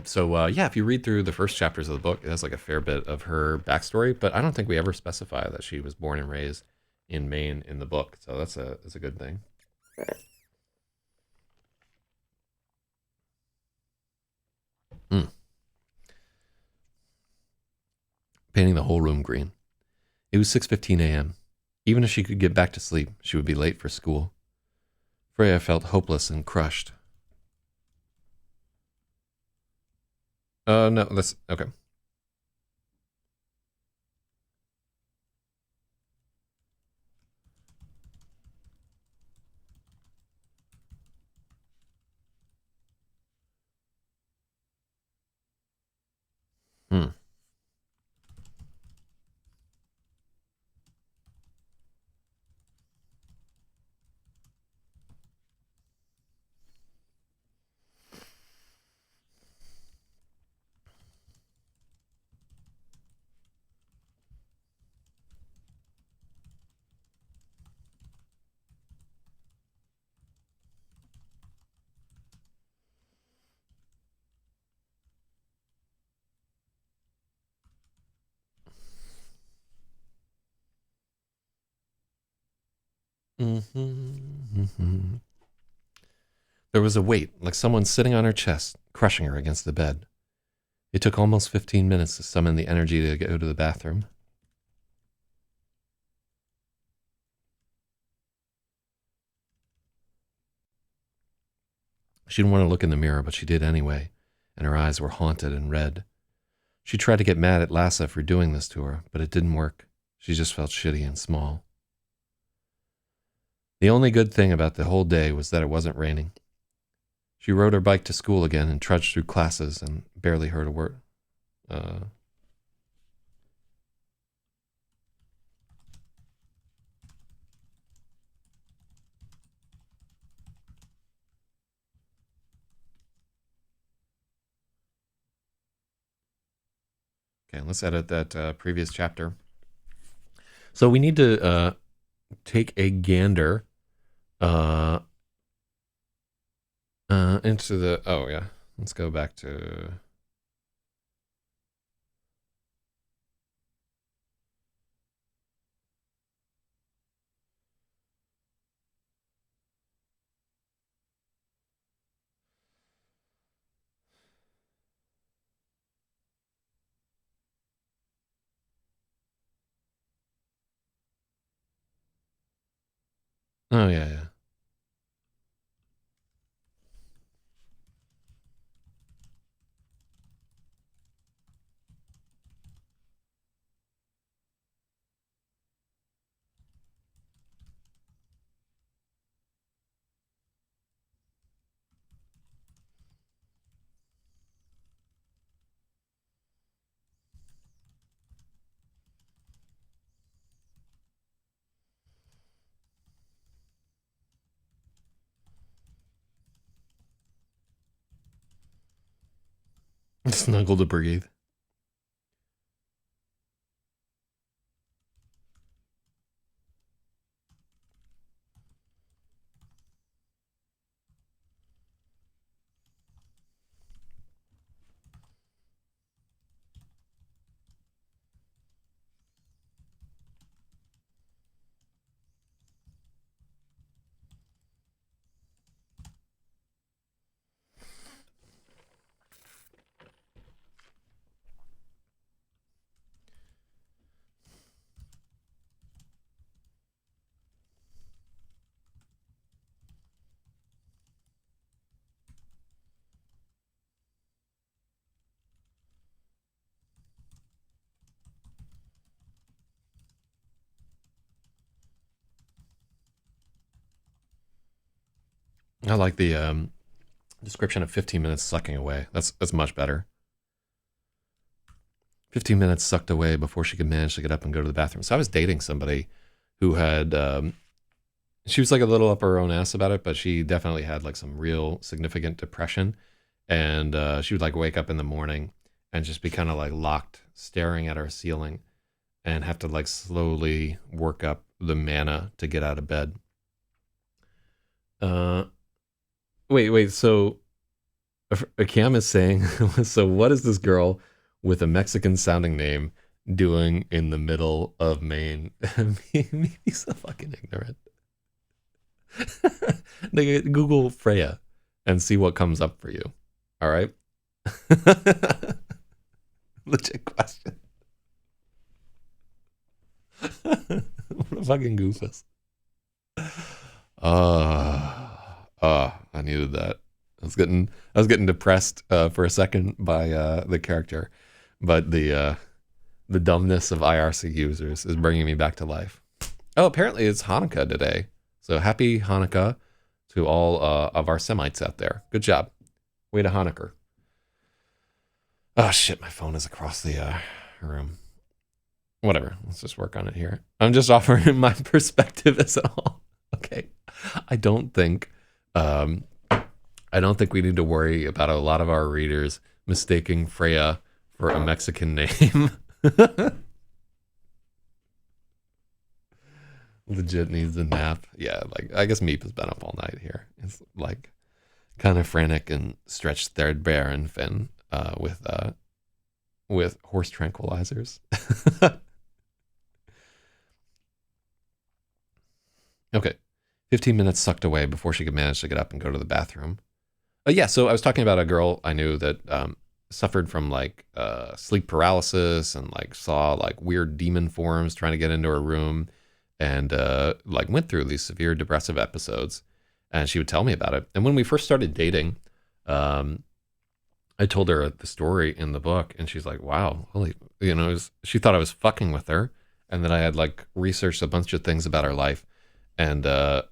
so yeah, if you read through the first chapters of the book, it has like a fair bit of her backstory, but I don't think we ever specify that she was born and raised in Maine in the book. So that's a good thing. Mm. Painting the whole room green. It was 6:15 a.m. Even if she could get back to sleep, she would be late for school. Freya felt hopeless and crushed. No, that's okay. Hmm. Mm-hmm. There was a weight, like someone sitting on her chest, crushing her against the bed. It took almost 15 minutes to summon the energy to go to the bathroom. She didn't want to look in the mirror, but she did anyway, and her eyes were haunted and red. She tried to get mad at Lassa for doing this to her, but it didn't work. She just felt shitty and small. The only good thing about the whole day was that it wasn't raining. She rode her bike to school again and trudged through classes and barely heard a word. Uh, okay, let's edit that previous chapter. So we need to take a gander uh, into the. Oh, yeah. Let's go back to. Oh, yeah, yeah. Snuggle to breathe. I like the description of 15 minutes sucking away. That's much better. 15 minutes sucked away before she could manage to get up and go to the bathroom. So I was dating somebody who had, she was like a little up her own ass about it, but she definitely had like some real significant depression. And she would like wake up in the morning and just be kind of like locked, staring at our ceiling, and have to like slowly work up the mana to get out of bed. Uh, wait. So Cam is saying, so what is this girl with a Mexican sounding name doing in the middle of Maine? Me so fucking ignorant. Google Freya and see what comes up for you. All right. Legit question. What a fucking goofus. I needed that. I was getting depressed for a second by the character, but the dumbness of IRC users is bringing me back to life. Oh, apparently it's Hanukkah today, so happy Hanukkah to all of our Semites out there. Good job, way to Hanukkah. Oh shit, my phone is across the room. Whatever, let's just work on it here. I'm just offering my perspective as all. Okay, I don't think we need to worry about a lot of our readers mistaking Freya for a Mexican name. Legit needs a nap. Yeah, like I guess Meep has been up all night here. It's like kind of frantic and stretched threadbare and Finn with horse tranquilizers. Okay. 15 minutes sucked away before she could manage to get up and go to the bathroom. Yeah, so I was talking about a girl I knew that suffered from like sleep paralysis and like saw like weird demon forms trying to get into her room, and like went through these severe depressive episodes, and she would tell me about it. And when we first started dating, I told her the story in the book, and she's like, wow, holy, she thought I was fucking with her, and that I had like researched a bunch of things about her life. And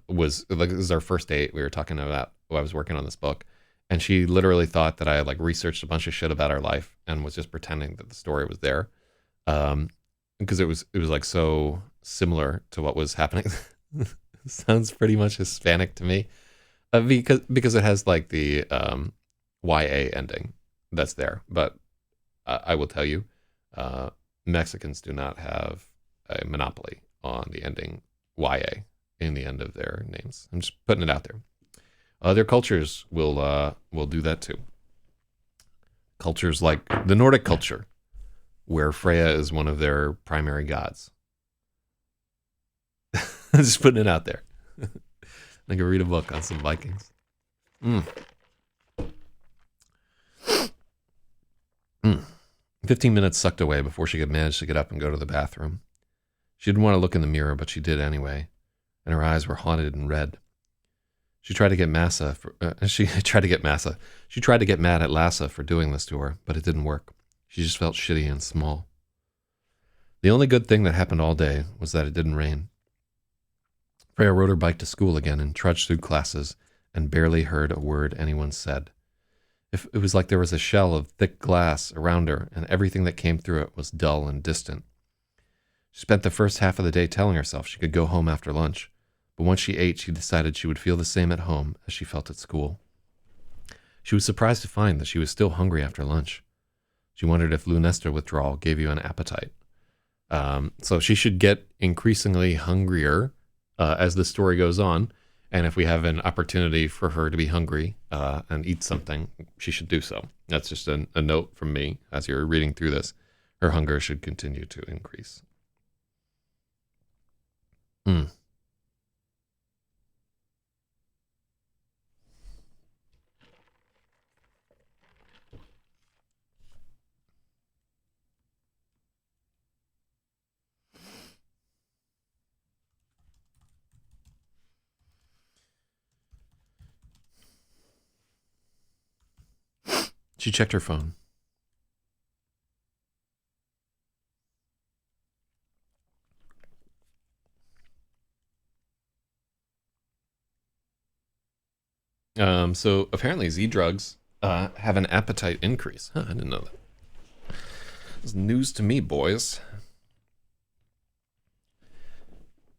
was like, this was our first date. We were talking about, I was working on this book, and she literally thought that I had like researched a bunch of shit about her life and was just pretending that the story was there, because it was like so similar to what was happening. Sounds pretty much Hispanic to me, because it has like the YA ending that's there. But I will tell you, Mexicans do not have a monopoly on the ending YA in the end of their names. I'm just putting it out there. Other cultures will do that too. Cultures like the Nordic culture, where Freya is one of their primary gods. I'm just putting it out there. I can read a book on some Vikings. 15 minutes sucked away before she could manage to get up and go to the bathroom. She didn't want to look in the mirror, but she did anyway, and her eyes were haunted and red. She tried to get She tried to get mad at Lassa for doing this to her, but it didn't work. She just felt shitty and small. The only good thing that happened all day was that it didn't rain. Freya rode her bike to school again and trudged through classes and barely heard a word anyone said. It was like there was a shell of thick glass around her, and everything that came through it was dull and distant. She spent the first half of the day telling herself she could go home after lunch, but once she ate, she decided she would feel the same at home as she felt at school. She was surprised to find that she was still hungry after lunch. She wondered if Lunesta withdrawal gave you an appetite. So she should get increasingly hungrier as the story goes on. And if we have an opportunity for her to be hungry and eat something, she should do so. That's just a note from me as you're reading through this. Her hunger should continue to increase. Mm. She checked her phone. So apparently Z drugs have an appetite increase. Huh, I didn't know that. It's news to me, boys.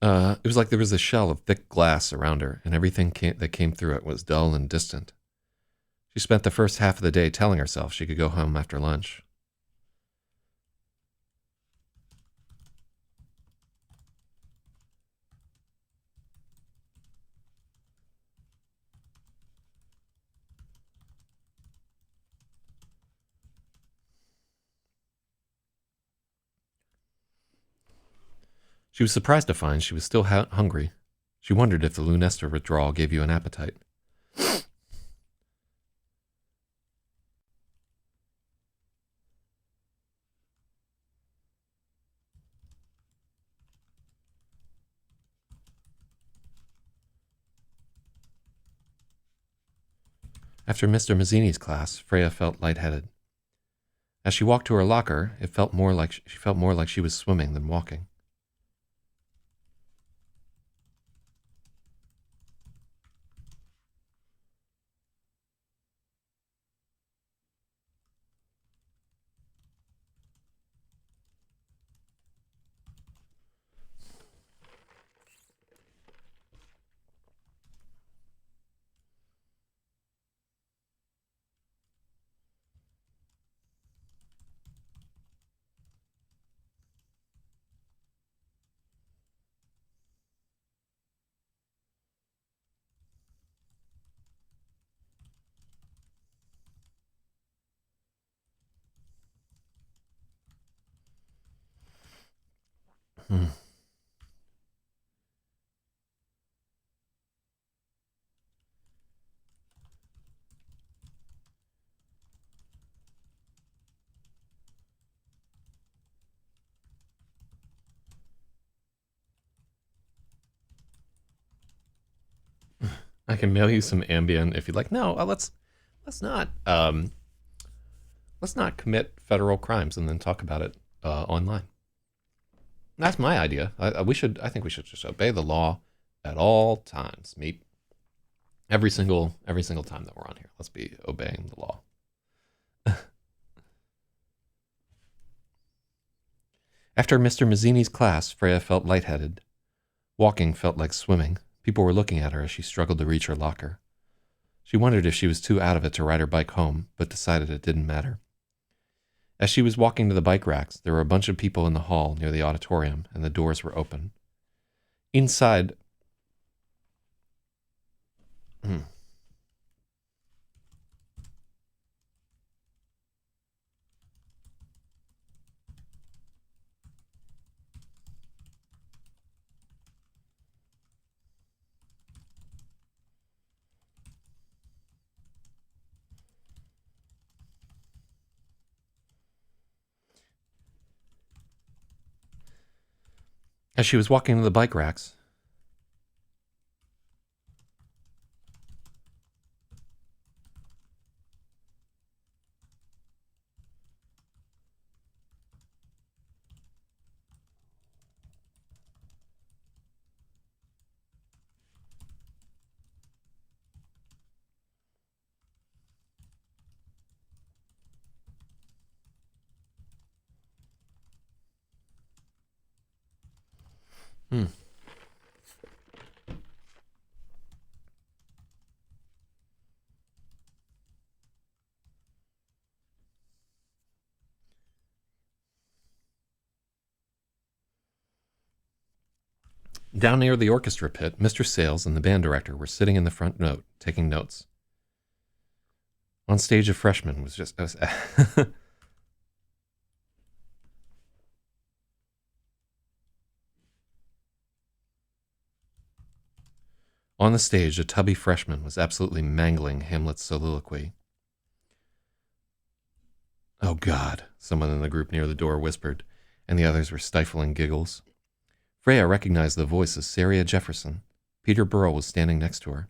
It was like there was a shell of thick glass around her, and everything that came through it was dull and distant. She spent the first half of the day telling herself she could go home after lunch. She was surprised to find she was still hungry. She wondered if the Lunesta withdrawal gave you an appetite. After Mr. Mazzini's class, Freya felt lightheaded. As she walked to her locker, she felt more like she was swimming than walking. I can mail you some Ambien if you'd like. No, let's not let's not commit federal crimes and then talk about it online. That's my idea. I think we should just obey the law at all times. Meet every single time that we're on here. Let's be obeying the law. After Mr. Mazzini's class, Freya felt lightheaded. Walking felt like swimming. People were looking at her as she struggled to reach her locker. She wondered if she was too out of it to ride her bike home, but decided it didn't matter. As she was walking to the bike racks, there were a bunch of people in the hall near the auditorium, and the doors were open. Inside... As she was walking to the bike racks... Down near the orchestra pit, Mr. Sales and the band director were sitting in the front note, taking notes. On stage, a freshman was just... On the stage, a tubby freshman was absolutely mangling Hamlet's soliloquy. "Oh, God," someone in the group near the door whispered, and the others were stifling giggles. Freya recognized the voice as Saria Jefferson. Peter Burrell was standing next to her.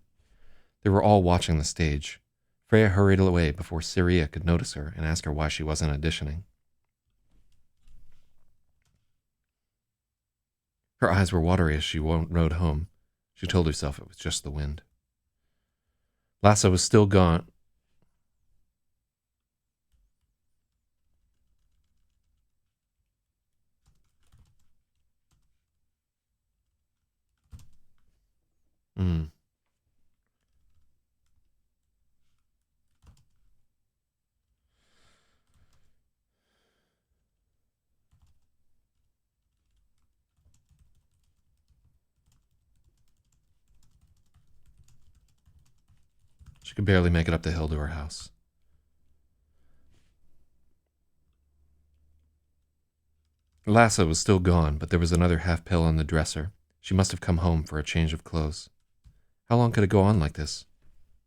They were all watching the stage. Freya hurried away before Saria could notice her and ask her why she wasn't auditioning. Her eyes were watery as she rode home. She told herself it was just the wind. Lasso was still gone. She could barely make it up the hill to her house. Lasso was still gone, but there was another half pill on the dresser. She must have come home for a change of clothes. How long could it go on like this?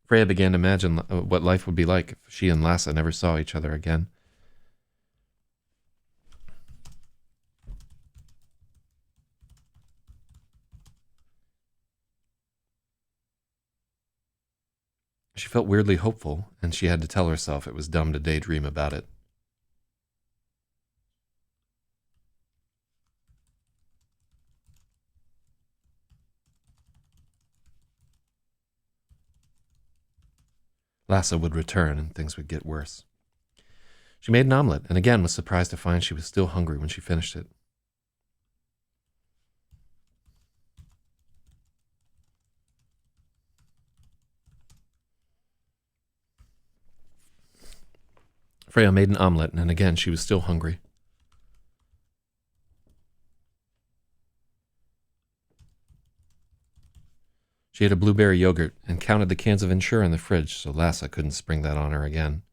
Freya began to imagine what life would be like if she and Lasso never saw each other again. She felt weirdly hopeful, and she had to tell herself it was dumb to daydream about it. Lasso would return, and things would get worse. She made an omelet, and again was surprised to find she was still hungry when she finished it. Freya made an omelet, and again she was still hungry. She ate a blueberry yogurt and counted the cans of Ensure in the fridge so Lasso couldn't spring that on her again.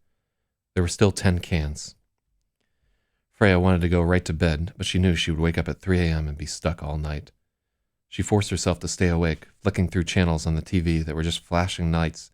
There were still 10 cans. Freya wanted to go right to bed, but she knew she would wake up at 3 a.m. and be stuck all night. She forced herself to stay awake, flicking through channels on the TV that were just flashing lights.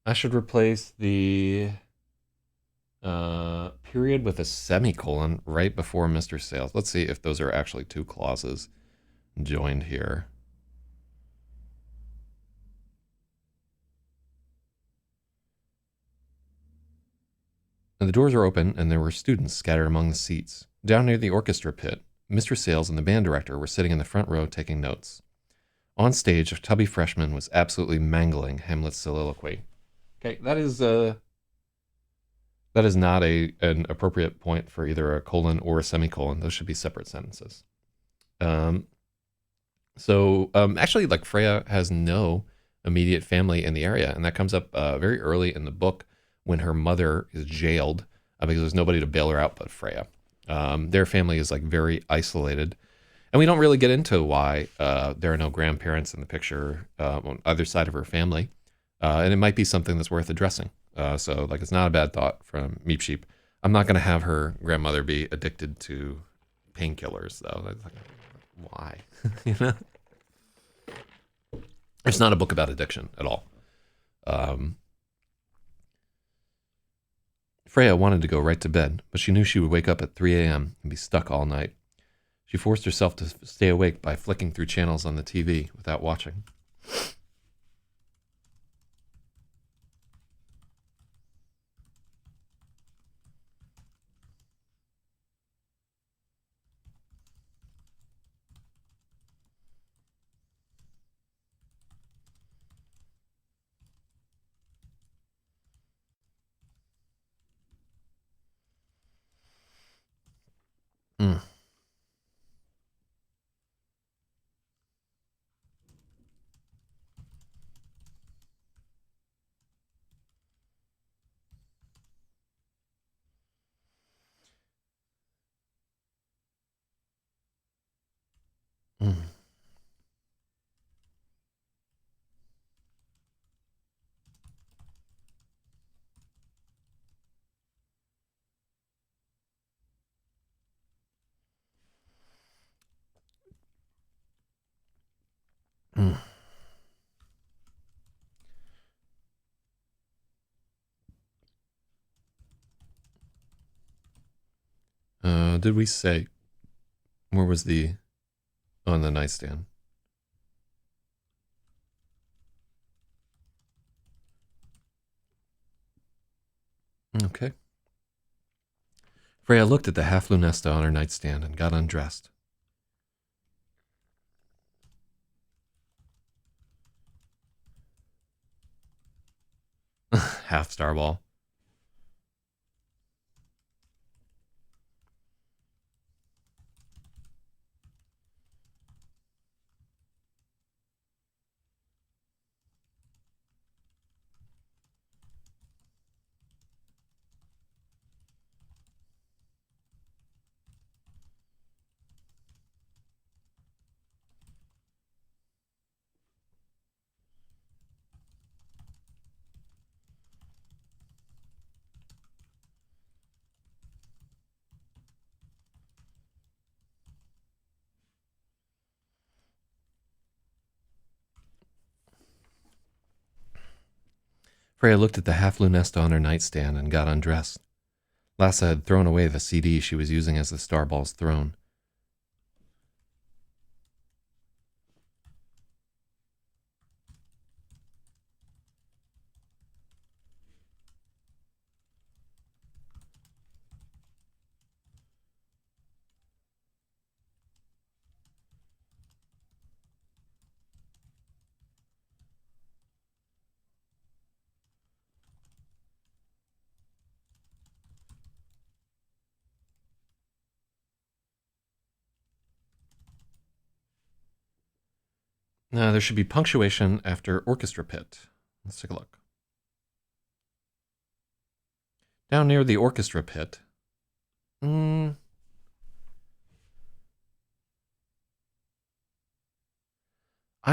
I should replace the period with a semicolon right before Mr. Sales. Let's see if those are actually two clauses joined here. And the doors were open, and there were students scattered among the seats. Down near the orchestra pit, Mr. Sales and the band director were sitting in the front row taking notes. On stage, a tubby freshman was absolutely mangling Hamlet's soliloquy. Okay, that is not an appropriate point for either a colon or a semicolon. Those should be separate sentences. Actually, like, Freya has no immediate family in the area, and that comes up very early in the book when her mother is jailed because there's nobody to bail her out but Freya. Their family is like very isolated, and we don't really get into why there are no grandparents in the picture on either side of her family, and it might be something that's worth addressing. So like, it's not a bad thought from Meep Sheep. I'm not going to have her grandmother be addicted to painkillers, though. That's like, why? You know, it's not a book about addiction at all. Freya wanted to go right to bed, but she knew she would wake up at 3 a.m. and be stuck all night. She forced herself to stay awake by flicking through channels on the TV without watching. Mm. Mm. Did we say where was the on the nightstand? Okay. Freya looked at the half lunesta on her nightstand and got undressed. Half starball. Freya looked at the half lunesta on her nightstand and got undressed. Lassa had thrown away the CD she was using as the starball's throne. Now, there should be punctuation after orchestra pit. Let's take a look. Down near the orchestra pit. I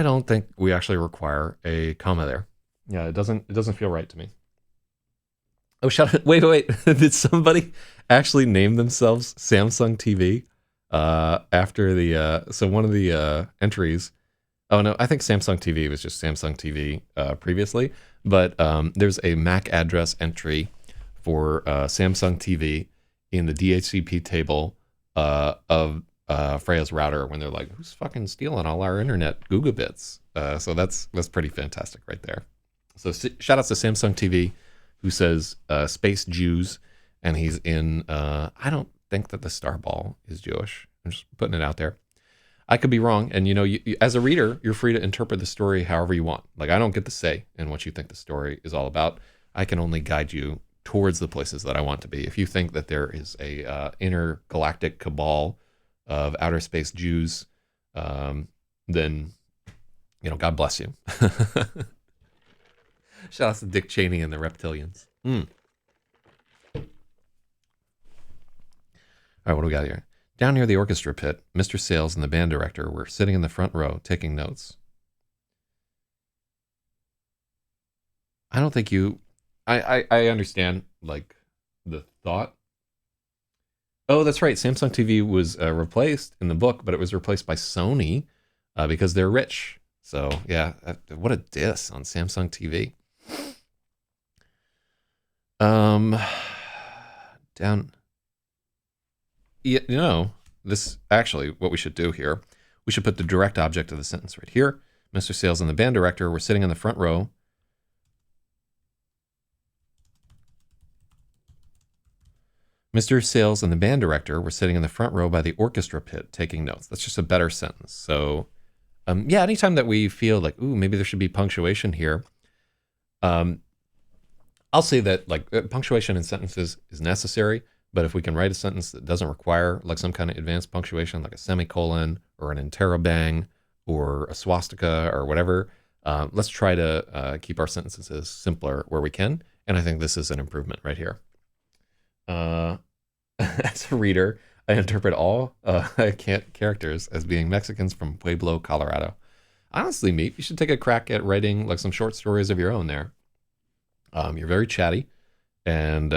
don't think we actually require a comma there. Yeah, it doesn't feel right to me. Oh, shut up. Wait. Did somebody actually name themselves Samsung TV? After the so one of the entries. Oh no, I think Samsung TV was just Samsung TV previously, but there's a MAC address entry for Samsung TV in the DHCP table of Freya's router when they're like, "Who's fucking stealing all our internet gigabits?" So that's pretty fantastic right there. So shout outs to Samsung TV, who says Space Jews, and he's in. I don't think that the Starball is Jewish. I'm just putting it out there. I could be wrong, and you, as a reader, you're free to interpret the story however you want. Like, I don't get to say in what you think the story is all about. I can only guide you towards the places that I want to be. If you think that there is a intergalactic cabal of outer space Jews, then God bless you. Shout out to Dick Cheney and the reptilians. All right, what do we got here? Down near the orchestra pit, Mr. Sales and the band director were sitting in the front row taking notes. I don't think you... I understand, like, the thought. Oh, that's right. Samsung TV was replaced in the book, but it was replaced by Sony because they're rich. So, yeah, what a diss on Samsung TV. Down... This actually, what we should do here, we should put the direct object of the sentence right here. Mr. Sales and the band director were sitting in the front row. Mr. Sales and the band director were sitting in the front row by the orchestra pit taking notes. That's just a better sentence. So, yeah, anytime that we feel like, ooh, maybe there should be punctuation here, I'll say that like punctuation in sentences is necessary. But if we can write a sentence that doesn't require like some kind of advanced punctuation, like a semicolon or an interrobang or a swastika or whatever, let's try to keep our sentences simpler where we can. And I think this is an improvement right here. As a reader, I interpret all characters as being Mexicans from Pueblo, Colorado. Honestly, Meat, you should take a crack at writing like some short stories of your own there. You're very chatty, and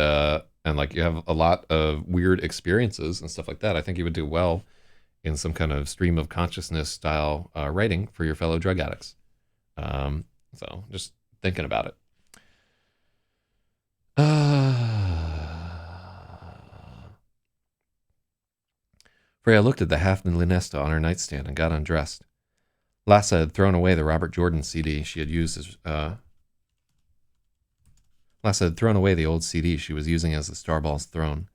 like you have a lot of weird experiences and stuff like that. I think you would do well in some kind of stream of consciousness style writing for your fellow drug addicts. So just thinking about it. Freya looked at the half Lunesta on her nightstand and got undressed. Lassa had thrown away the Robert Jordan CD she had used as Lassa had thrown away the old CD she was using as the Starball's throne.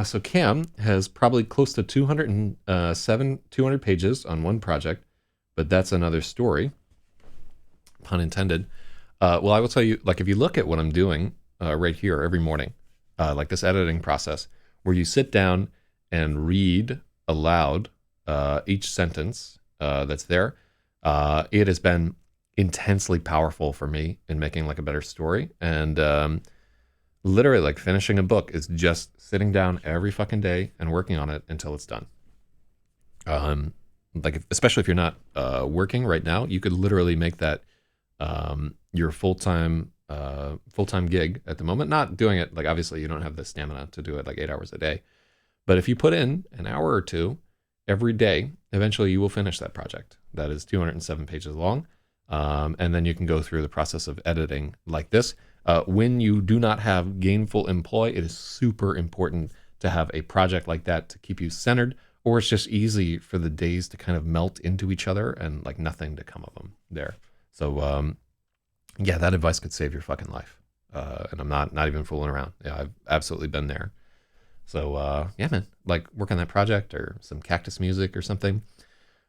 So Cam has probably close to 200 pages on one project, but that's another story, pun intended. Well, I will tell you, like if you look at what I'm doing right here every morning, like this editing process, where you sit down and read aloud each sentence that's there, it has been intensely powerful for me in making like a better story. And literally like finishing a book is just sitting down every fucking day and working on it until it's done. Especially if you're not working right now, you could literally make that your full-time gig at the moment. Not doing it like obviously you don't have the stamina to do it like 8 hours a day, but if you put in an hour or two every day, eventually you will finish that project that is 207 pages long, and then you can go through the process of editing like this. When you do not have gainful employ, it is super important to have a project like that to keep you centered, or it's just easy for the days to kind of melt into each other and like nothing to come of them there. So yeah, that advice could save your fucking life. And I'm not even fooling around. Yeah, I've absolutely been there. So yeah, man, like work on that project or some cactus music or something.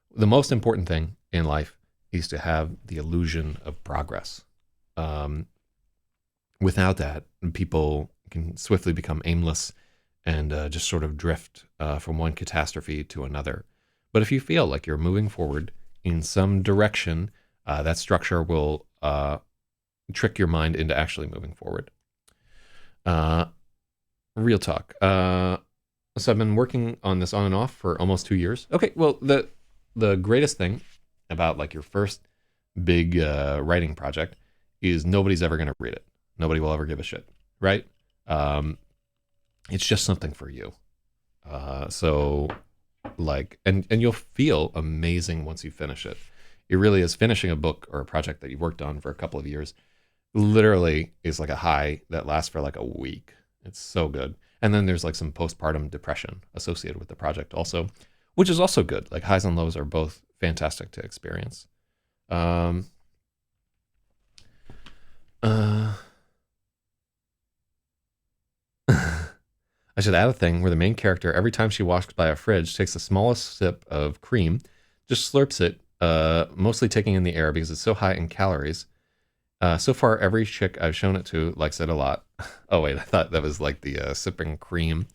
The most important thing in life is to have the illusion of progress. Um, Without that, people can swiftly become aimless and just sort of drift from one catastrophe to another. But if you feel like you're moving forward in some direction, that structure will trick your mind into actually moving forward. Real talk. So I've been working on this on and off for almost 2 years. Okay, well the greatest thing about like your first big writing project is nobody's ever going to read it. Nobody will ever give a shit, right? Um, it's just something for you. So like, and you'll feel amazing once you finish it. It really is finishing a book or a project that you've worked on for a couple of years. Literally is like a high that lasts for like a week. It's so good. And then there's like some postpartum depression associated with the project also, which is also good. Like highs and lows are both fantastic to experience. Um, uh, I should add a thing where the main character, every time she walks by a fridge, takes the smallest sip of cream, just slurps it, mostly taking in the air because it's so high in calories. So far, every chick I've shown it to likes it a lot. Oh, wait, I thought that was like the sipping cream.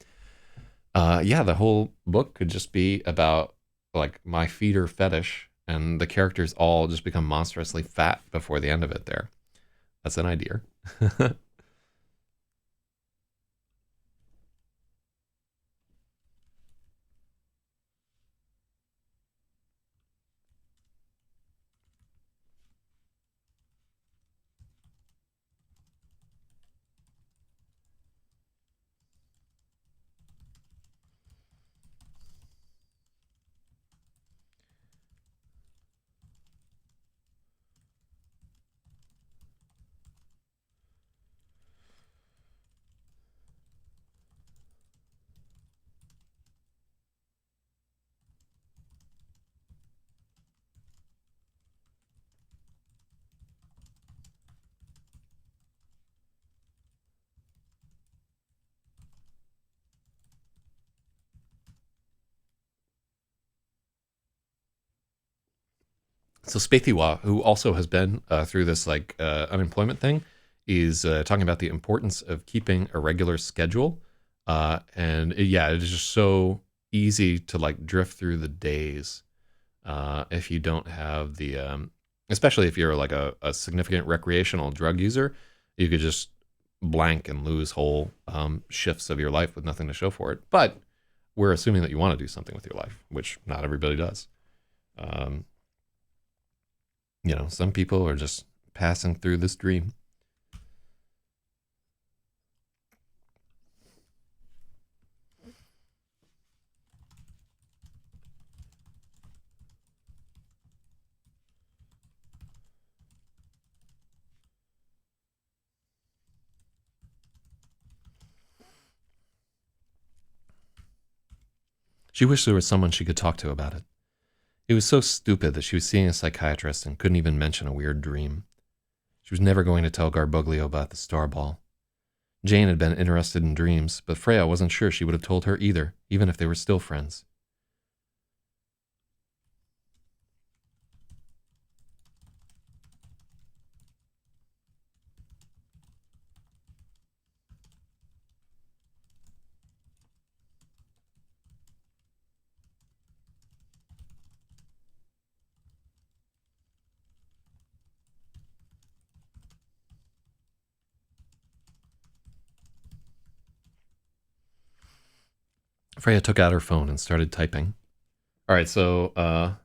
Yeah, the whole book could just be about like my feeder fetish, and the characters all just become monstrously fat before the end of it there. That's an idea. So Spaethiwa, who also has been through this like unemployment thing, is talking about the importance of keeping a regular schedule. Yeah, it is just so easy to like drift through the days if you don't have the, especially if you're like a significant recreational drug user, you could just blank and lose whole shifts of your life with nothing to show for it. But we're assuming that you want to do something with your life, which not everybody does. Um, some people are just passing through this dream. She wished there was someone she could talk to about it. It was so stupid that she was seeing a psychiatrist and couldn't even mention a weird dream. She was never going to tell Garboglio about the star ball. Jane had been interested in dreams, but Freya wasn't sure she would have told her either, even if they were still friends. Freya took out her phone and started typing. All right, so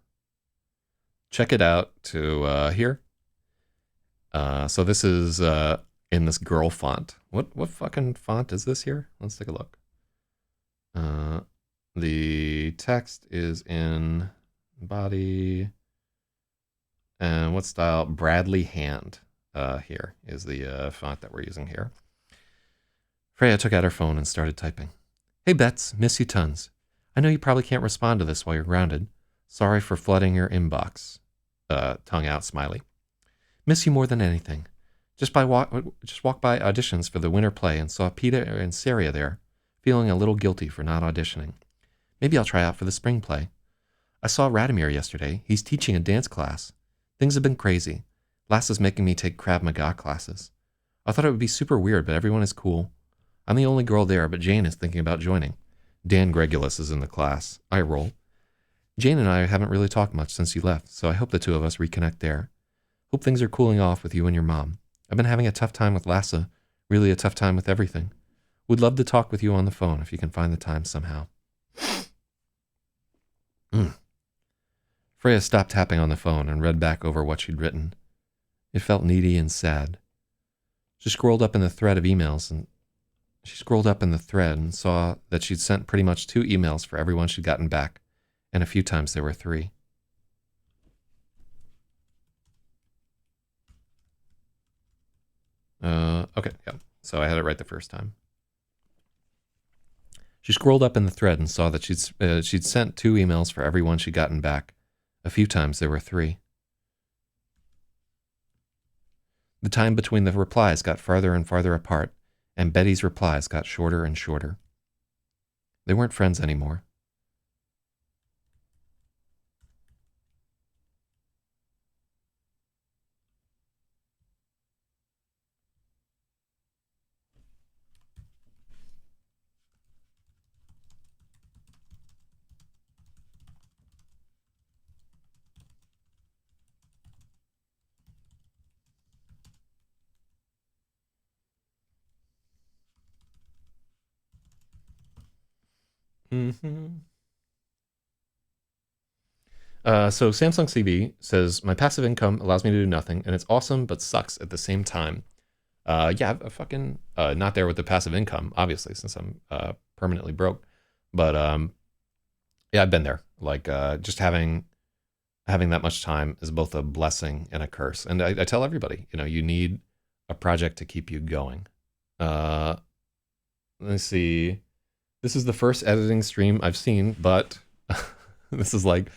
check it out to here. So this is in this girl font. What fucking font is this here? Let's take a look. The text is in body. And what style? Bradley Hand. Here is the font that we're using here. Freya took out her phone and started typing. Hey, Bets, miss you tons. I know you probably can't respond to this while you're grounded. Sorry for flooding your inbox. Tongue out smiley. Miss you more than anything. Just walked by auditions for the winter play and saw Peter and Saria there, feeling a little guilty for not auditioning. Maybe I'll try out for the spring play. I saw Radomir yesterday. He's teaching a dance class. Things have been crazy. Lassa's making me take Krav Maga classes. I thought it would be super weird, but everyone is cool. I'm the only girl there, but Jane is thinking about joining. Dan Gregulus is in the class. I roll. Jane and I haven't really talked much since you left, so I hope the two of us reconnect there. Hope things are cooling off with you and your mom. I've been having a tough time with Lassa, really a tough time with everything. Would love to talk with you on the phone if you can find the time somehow. Freya stopped tapping on the phone and read back over what she'd written. It felt needy and sad. She scrolled up in the thread and saw that she'd sent pretty much 2 emails for everyone she'd gotten back, and a few times there were 3. Okay, yeah. So I had it right the first time. She scrolled up in the thread and saw that she'd sent 2 emails for everyone she'd gotten back. A few times there were 3. The time between the replies got farther and farther apart, and Betty's replies got shorter and shorter. They weren't friends anymore. So Samsung CB says, my passive income allows me to do nothing, and it's awesome, but sucks at the same time. Yeah, I'm fucking not there with the passive income, obviously, since I'm permanently broke. But yeah, I've been there. Like just having that much time is both a blessing and a curse. And I tell everybody, you need a project to keep you going. Let's see. This is the first editing stream I've seen, but this is like,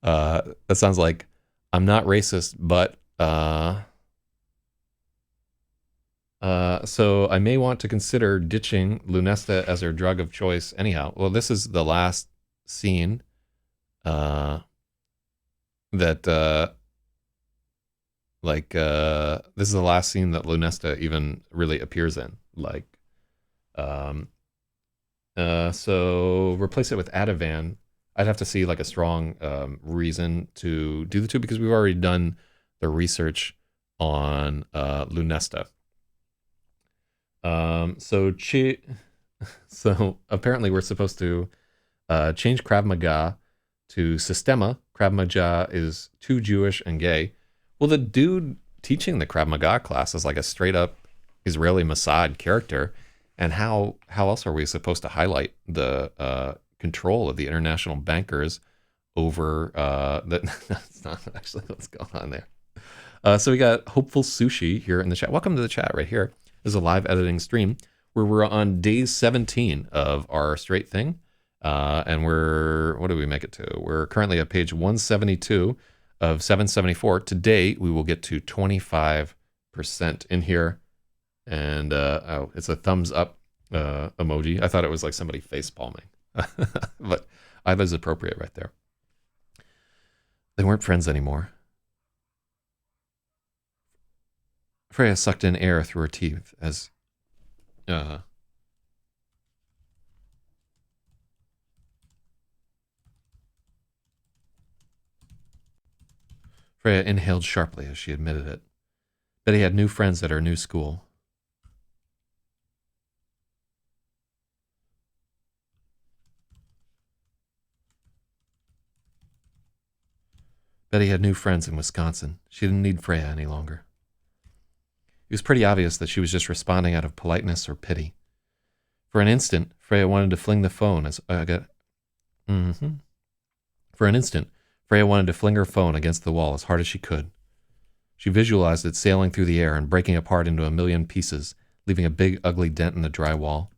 that sounds like I'm not racist, but so I may want to consider ditching Lunesta as her drug of choice anyhow. Well, this is the last scene that This is the last scene that Lunesta even really appears in. Um, so replace it with Ativan. I'd have to see like a strong reason to do the two because we've already done the research on Lunesta. So apparently we're supposed to change Krav Maga to Sistema. Krav Maga is too Jewish and gay. Well, the dude teaching the Krav Maga class is like a straight up Israeli Mossad character. And how else are we supposed to highlight the control of the international bankers over that's not actually what's going on there. So we got Hopeful Sushi here in the chat. Welcome to the chat right here. This is a live editing stream where we're on day 17 of our straight thing. And what do we make it to? We're currently at page 172 of 774. Today, we will get to 25% in here. And it's a thumbs up emoji. I thought it was like somebody face palming. But I was appropriate right there. They weren't friends anymore. Freya sucked in air through her teeth as... Freya inhaled sharply as she admitted it. Betty had new friends at her new school. Betty had new friends in Wisconsin. She didn't need Freya any longer. It was pretty obvious that she was just responding out of politeness or pity. For an instant, Freya wanted to fling the phone as For an instant, Freya wanted to fling her phone against the wall as hard as she could. She visualized it sailing through the air and breaking apart into a million pieces, leaving a big, ugly dent in the drywall.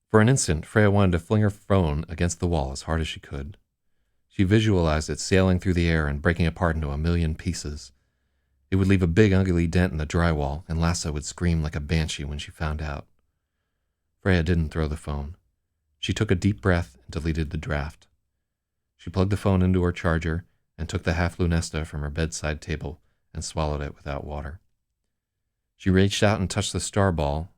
For an instant, Freya wanted to fling her phone against the wall as hard as she could. She visualized it sailing through the air and breaking apart into a million pieces. It would leave a big, ugly dent in the drywall, and Lasso would scream like a banshee when she found out. Freya didn't throw the phone. She took a deep breath and deleted the draft. She plugged the phone into her charger and took the half lunesta from her bedside table and swallowed it without water. She reached out and touched the star ball.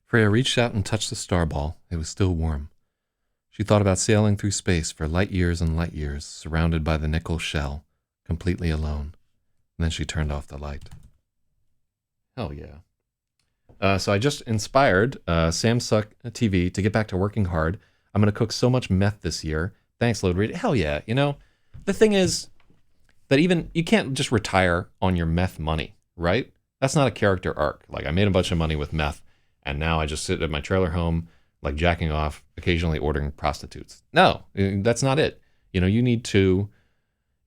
Freya reached out and touched the star ball. It was still warm. She thought about sailing through space for light years and light years, surrounded by the nickel shell, completely alone. And then she turned off the light. Hell yeah. So I just inspired Samsung TV to get back to working hard. I'm going to cook so much meth this year. Thanks, Load Read. Hell yeah. You know, the thing is that even you can't just retire on your meth money, right? That's not a character arc. Like, I made a bunch of money with meth, and now I just sit at my trailer home, like jacking off, occasionally ordering prostitutes. No, that's not it. You know, you need to,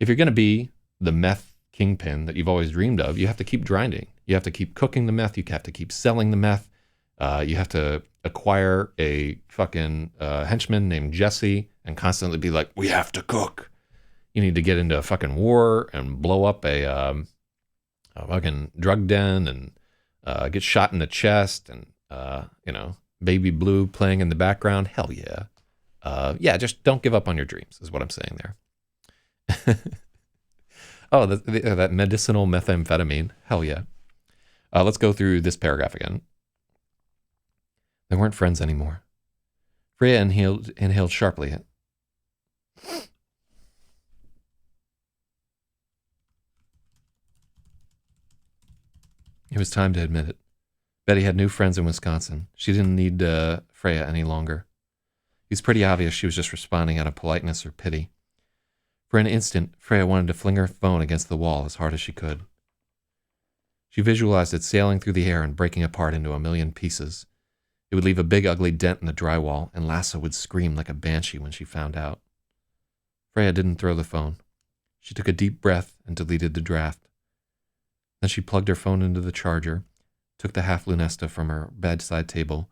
if you're going to be the meth kingpin that you've always dreamed of, you have to keep grinding. You have to keep cooking the meth. You have to keep selling the meth. You have to acquire a fucking henchman named Jesse and constantly be like, we have to cook. You need to get into a fucking war and blow up a fucking drug den and get shot in the chest and, you know, Baby Blue playing in the background. Hell yeah. Yeah, just don't give up on your dreams is what I'm saying there. Oh, that medicinal methamphetamine. Hell yeah. Let's go through this paragraph again. They weren't friends anymore. Freya inhaled sharply. It was time to admit it. Betty had new friends in Wisconsin. She didn't need Freya any longer. It was pretty obvious she was just responding out of politeness or pity. For an instant, Freya wanted to fling her phone against the wall as hard as she could. She visualized it sailing through the air and breaking apart into a million pieces. It would leave a big ugly dent in the drywall, and Lasso would scream like a banshee when she found out. Freya didn't throw the phone. She took a deep breath and deleted the draft. Then she plugged her phone into the charger, took the half lunesta from her bedside table,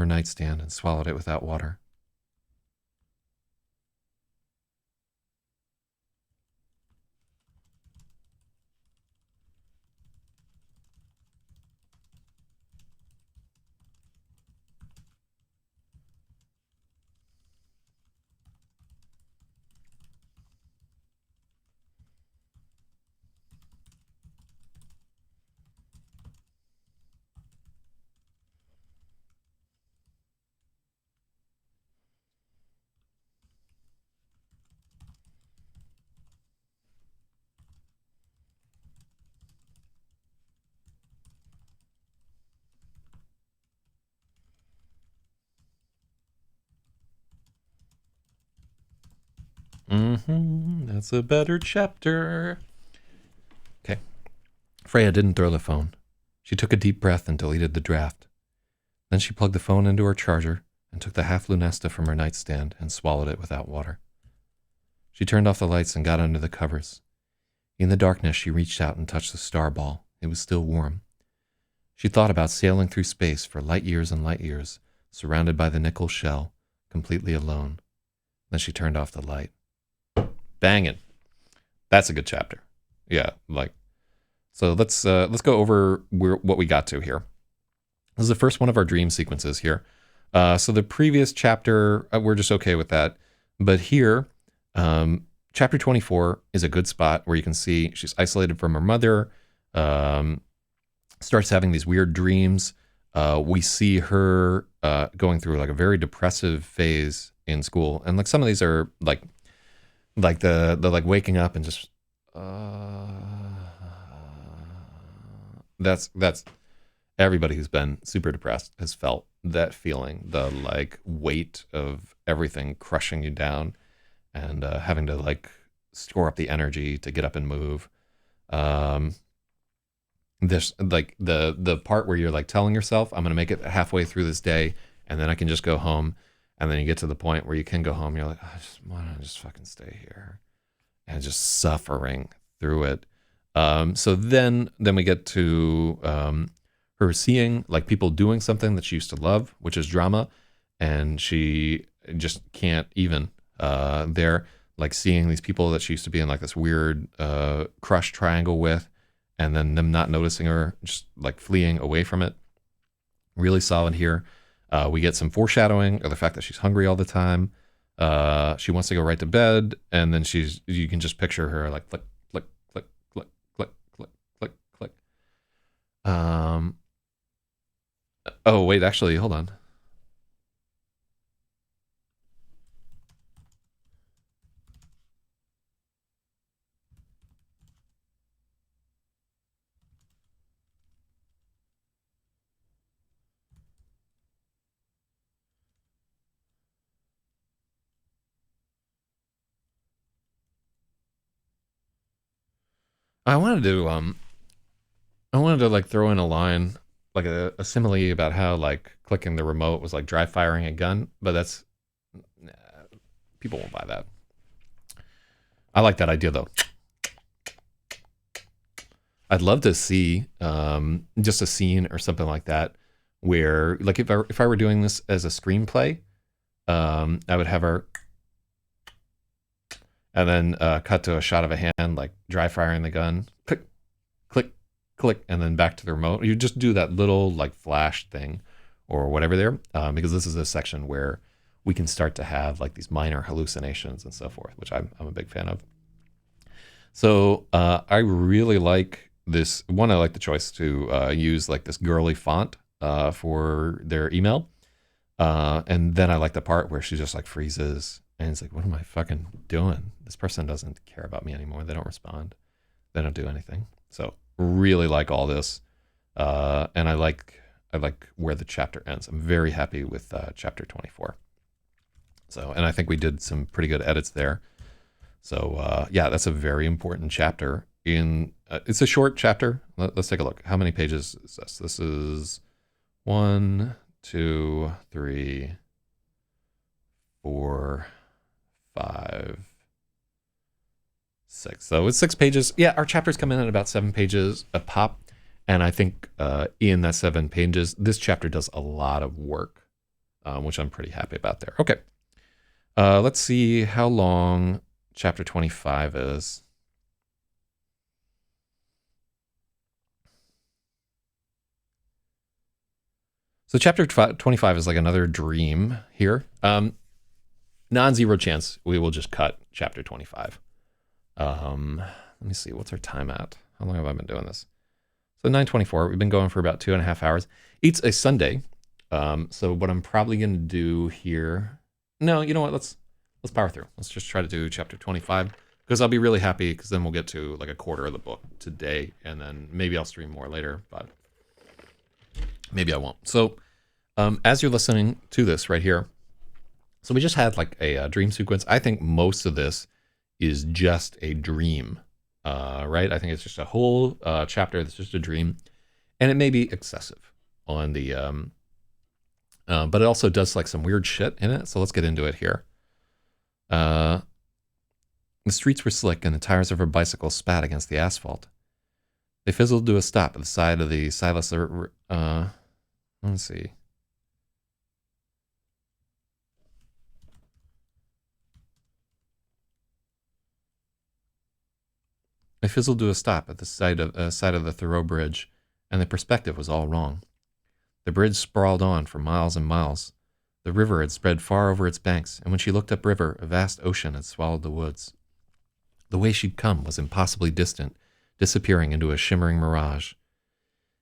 nightstand and swallowed it without water. That's a better chapter. Okay. Freya didn't throw the phone. She took a deep breath and deleted the draft. Then she plugged the phone into her charger and took the half lunesta from her nightstand and swallowed it without water. She turned off the lights and got under the covers. In the darkness, she reached out and touched the star ball. It was still warm. She thought about sailing through space for light years and light years, surrounded by the nickel shell, completely alone. Then she turned off the light. Banging. That's a good chapter. Yeah, like, so let's go over what we got to here. This is the first one of our dream sequences here. So the previous chapter, we're just okay with that. But here, chapter 24 is a good spot where you can see she's isolated from her mother, starts having these weird dreams. We see her going through like a very depressive phase in school. And like some of these are like the like waking up and just that's everybody who's been super depressed has felt that feeling, the like weight of everything crushing you down and having to like store up the energy to get up and move. This like the part where you're like telling yourself, I'm gonna make it halfway through this day and then I can just go home. And then you get to the point where you can go home. You're like, I just want to just fucking stay here, and just suffering through it. So then we get to her seeing like people doing something that she used to love, which is drama, and she just can't even there, like seeing these people that she used to be in like this weird crush triangle with, and then them not noticing her, just like fleeing away from it. Really solid here. We get some foreshadowing of the fact that she's hungry all the time. She wants to go right to bed, and then you can just picture her like click, click, click, click, click, click, click, click. Oh wait, actually, hold on. I wanted to like throw in a line, like a simile about how like clicking the remote was like dry firing a gun, but that's people won't buy that. I like that idea though. I'd love to see just a scene or something like that where like if I were doing this as a screenplay, I would have her and then cut to a shot of a hand like dry firing the gun, click, click, click, and then back to the remote. You just do that little like flash thing or whatever there, because this is a section where we can start to have like these minor hallucinations and so forth, which I'm a big fan of. So I really like this one. I like the choice to use like this girly font for their email. And then I like the part where she just like freezes and it's like, what am I fucking doing? This person doesn't care about me anymore. They don't respond. They don't do anything. So really like all this. And I like where the chapter ends. I'm very happy with chapter 24. So, and I think we did some pretty good edits there. So yeah, that's a very important chapter. It's a short chapter. Let's take a look. How many pages is this? This is 1, 2, 3, 4, 5, 6. So it's 6 pages. Yeah, our chapters come in at about 7 pages a pop. And I think in that 7 pages, this chapter does a lot of work, which I'm pretty happy about there. Okay. Let's see how long chapter 25 is. So chapter 25 is like another dream here. Non-zero chance we will just cut chapter 25. Let me see, what's our time at? How long have I been doing this? So 9:24. We've been going for about 2.5 hours. It's a Sunday. So what I'm probably going to do here. No, you know what? Let's power through. Let's just try to do chapter 25 because I'll be really happy because then we'll get to like a quarter of the book today, and then maybe I'll stream more later, but maybe I won't. So as you're listening to this right here, so we just had like a dream sequence. I think most of this is just a dream, right? I think it's just a whole chapter that's just a dream, and it may be excessive on the, but it also does like some weird shit in it. So let's get into it here. The streets were slick and the tires of her bicycle spat against the asphalt. They fizzled to a stop at the side of the Silas, let's see. They fizzled to a stop at the side of the Thoreau Bridge, and the perspective was all wrong. The bridge sprawled on for miles and miles. The river had spread far over its banks, and when she looked upriver, a vast ocean had swallowed the woods. The way she'd come was impossibly distant, disappearing into a shimmering mirage.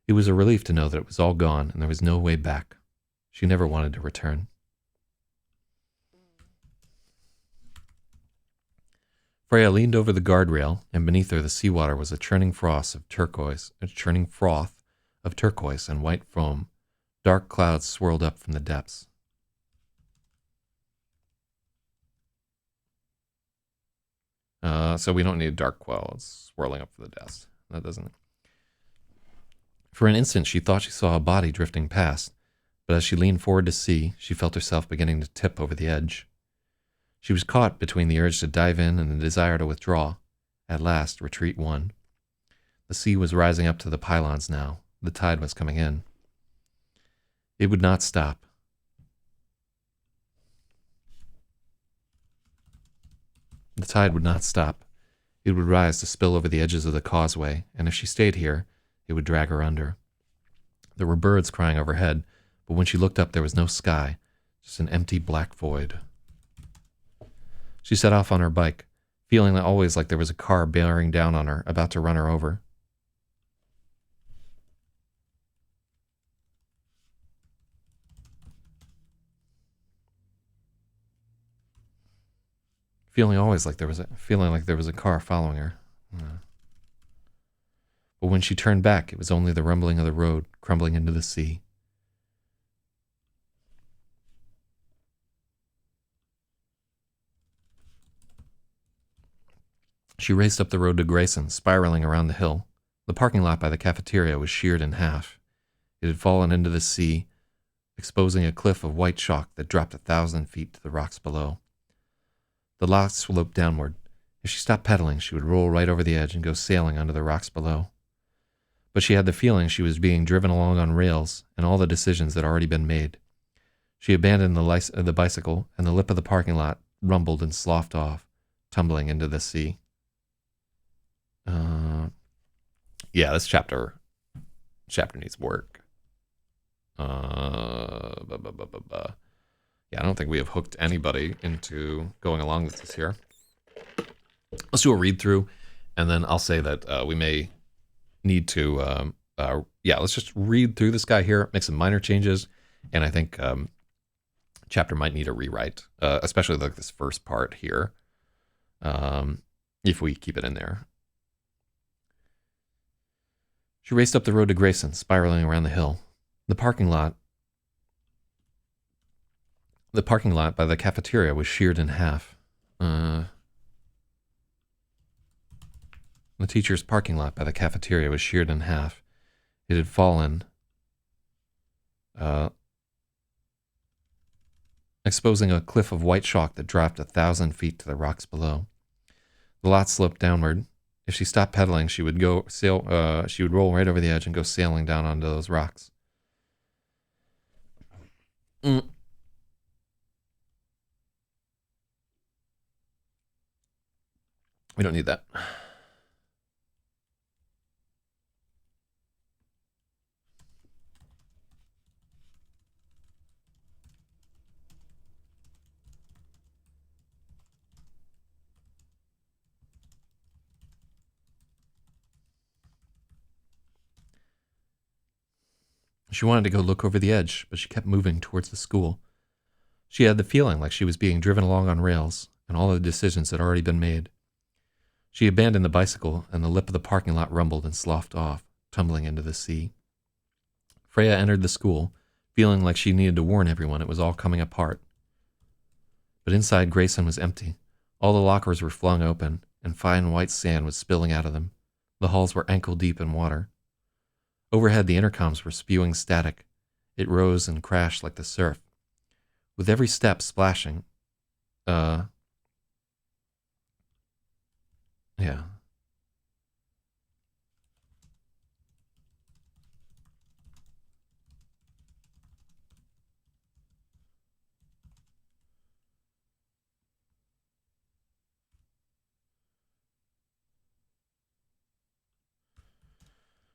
It was a relief to know that it was all gone, and there was no way back. She never wanted to return. Freya leaned over the guardrail, and beneath her the seawater was a churning froth of turquoise and white foam. Dark clouds swirled up from the depths. So we don't need dark clouds swirling up from the depths. That doesn't. For an instant, she thought she saw a body drifting past, but as she leaned forward to see, she felt herself beginning to tip over the edge. She was caught between the urge to dive in and the desire to withdraw. At last, retreat won. The sea was rising up to the pylons now. The tide was coming in. It would not stop. The tide would not stop. It would rise to spill over the edges of the causeway, and if she stayed here, it would drag her under. There were birds crying overhead, but when she looked up there was no sky, just an empty black void. She set off on her bike, feeling always like there was a car bearing down on her, about to run her over. Feeling like there was a car following her. But when she turned back, it was only the rumbling of the road crumbling into the sea. She raced up the road to Grayson, spiraling around the hill. The parking lot by the cafeteria was sheared in half. It had fallen into the sea, exposing a cliff of white chalk that dropped 1,000 feet to the rocks below. The lot sloped downward. If she stopped pedaling, she would roll right over the edge and go sailing under the rocks below. But she had the feeling she was being driven along on rails, and all the decisions had already been made. She abandoned the bicycle, and the lip of the parking lot rumbled and sloughed off, tumbling into the sea. Yeah, this chapter chapter needs work. Yeah, I don't think we have hooked anybody into going along with this here. Let's do a read through, and then I'll say that we may need to, let's just read through this guy here, make some minor changes, and I think chapter might need a rewrite, especially like this first part here, if we keep it in there. She raced up the road to Grayson, spiraling around the hill. The parking lot by the cafeteria was sheared in half. The teacher's parking lot by the cafeteria was sheared in half. It had fallen, exposing a cliff of white chalk that dropped 1,000 feet to the rocks below. The lot sloped downward. If she stopped pedaling, she would roll right over the edge and go sailing down onto those rocks. We don't need that. She wanted to go look over the edge, but she kept moving towards the school. She had the feeling like she was being driven along on rails, and all the decisions had already been made. She abandoned the bicycle, and the lip of the parking lot rumbled and sloughed off, tumbling into the sea. Freya entered the school, feeling like she needed to warn everyone it was all coming apart. But inside, Grayson was empty. All the lockers were flung open, and fine white sand was spilling out of them. The halls were ankle-deep in water. Overhead, the intercoms were spewing static. It rose and crashed like the surf. With every step splashing, yeah.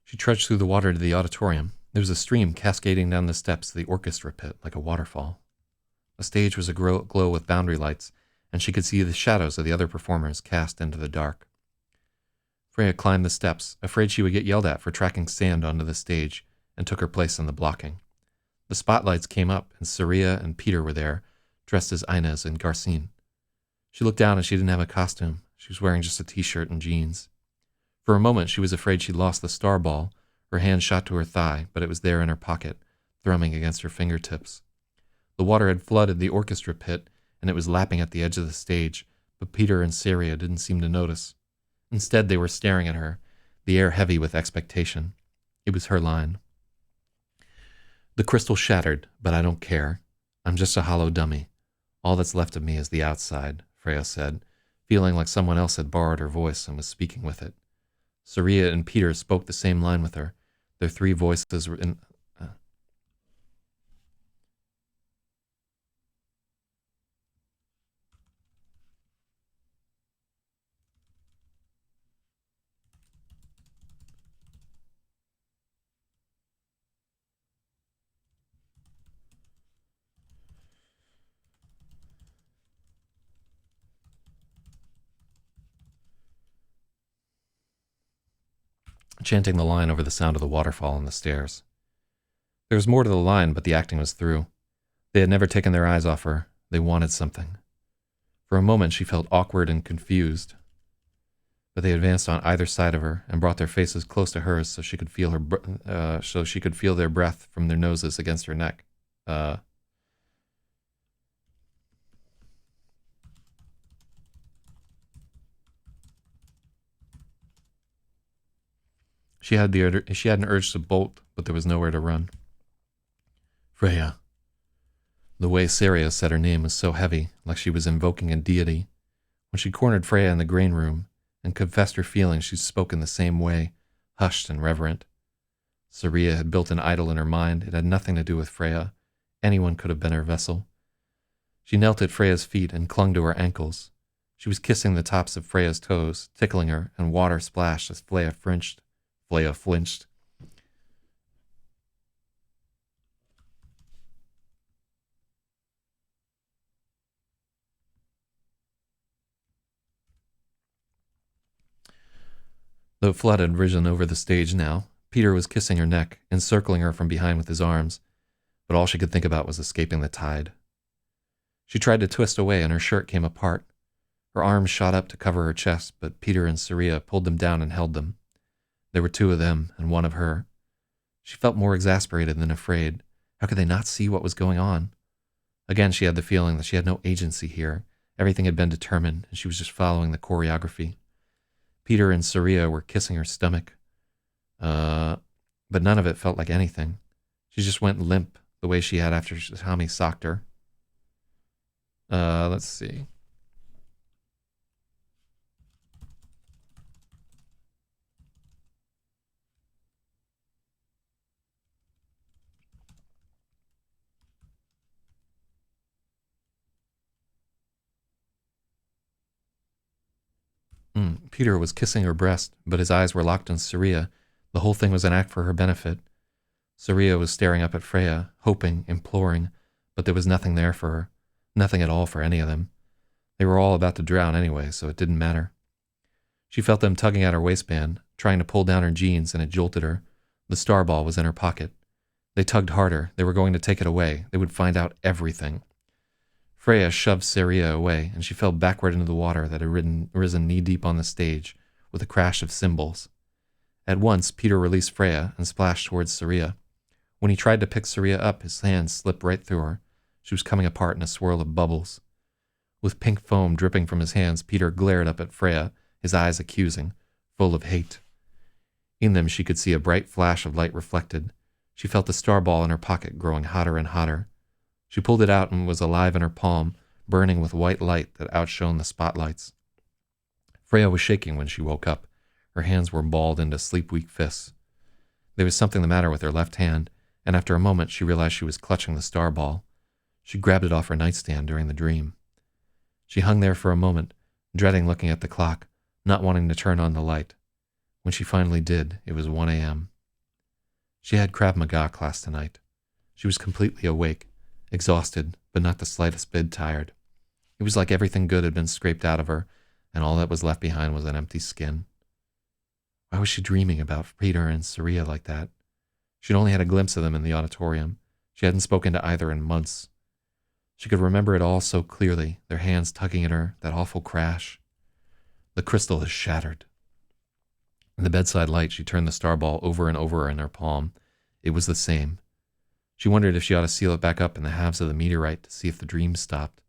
She trudged through the water to the auditorium. There was a stream cascading down the steps of the orchestra pit like a waterfall. The stage was aglow with boundary lights, and she could see the shadows of the other performers cast into the dark. Freya climbed the steps, afraid she would get yelled at for tracking sand onto the stage, and took her place in the blocking. The spotlights came up, and Saria and Peter were there, dressed as Inez and Garcine. She looked down and she didn't have a costume. She was wearing just a t-shirt and jeans. For a moment, she was afraid she'd lost the star ball. Her hand shot to her thigh, but it was there in her pocket, thrumming against her fingertips. The water had flooded the orchestra pit, and it was lapping at the edge of the stage, but Peter and Saria didn't seem to notice. Instead, they were staring at her, the air heavy with expectation. It was her line. The crystal shattered, but I don't care. I'm just a hollow dummy. All that's left of me is the outside, Freya said, feeling like someone else had borrowed her voice and was speaking with it. Saria and Peter spoke the same line with her. Their three voices were in... chanting the line over the sound of the waterfall on the stairs. There was more to the line, but the acting was through. They had never taken their eyes off her. They wanted something. For a moment, she felt awkward and confused. But they advanced on either side of her and brought their faces close to hers so she could feel their breath from their noses against her neck. She had an urge to bolt, but there was nowhere to run. Freya. The way Saria said her name was so heavy, like she was invoking a deity. When she cornered Freya in the grain room and confessed her feelings, she spoke in the same way, hushed and reverent. Saria had built an idol in her mind. It had nothing to do with Freya. Anyone could have been her vessel. She knelt at Freya's feet and clung to her ankles. She was kissing the tops of Freya's toes, tickling her, and water splashed as Freya flinched. The flood had risen over the stage now. Peter was kissing her neck, encircling her from behind with his arms, but all she could think about was escaping the tide. She tried to twist away, and her shirt came apart. Her arms shot up to cover her chest, but Peter and Saria pulled them down and held them. There were two of them, and one of her. She felt more exasperated than afraid. How could they not see what was going on? Again, she had the feeling that she had no agency here. Everything had been determined, and she was just following the choreography. Peter and Saria were kissing her stomach. But none of it felt like anything. She just went limp, the way she had after Tommy socked her. Let's see. Peter was kissing her breast, but his eyes were locked on Saria. The whole thing was an act for her benefit. Saria was staring up at Freya, hoping, imploring, but there was nothing there for her. Nothing at all for any of them. They were all about to drown anyway, so it didn't matter. She felt them tugging at her waistband, trying to pull down her jeans, and it jolted her. The star ball was in her pocket. They tugged harder. They were going to take it away. They would find out everything. Freya shoved Saria away, and she fell backward into the water that had risen knee-deep on the stage, with a crash of cymbals. At once, Peter released Freya and splashed towards Saria. When he tried to pick Saria up, his hands slipped right through her. She was coming apart in a swirl of bubbles. With pink foam dripping from his hands, Peter glared up at Freya, his eyes accusing, full of hate. In them she could see a bright flash of light reflected. She felt the star ball in her pocket growing hotter and hotter. She pulled it out and was alive in her palm, burning with white light that outshone the spotlights. Freya was shaking when she woke up. Her hands were balled into sleep-weak fists. There was something the matter with her left hand, and after a moment she realized she was clutching the star ball. She grabbed it off her nightstand during the dream. She hung there for a moment, dreading looking at the clock, not wanting to turn on the light. When she finally did, it was 1 a.m. She had Krav Maga class tonight. She was completely awake, exhausted, but not the slightest bit tired. It was like everything good had been scraped out of her, and all that was left behind was an empty skin. Why was she dreaming about Peter and Saria like that? She'd only had a glimpse of them in the auditorium. She hadn't spoken to either in months. She could remember it all so clearly, their hands tugging at her, that awful crash. The crystal is shattered. In the bedside light, she turned the star ball over and over in her palm. It was the same. She wondered if she ought to seal it back up in the halves of the meteorite to see if the dream stopped.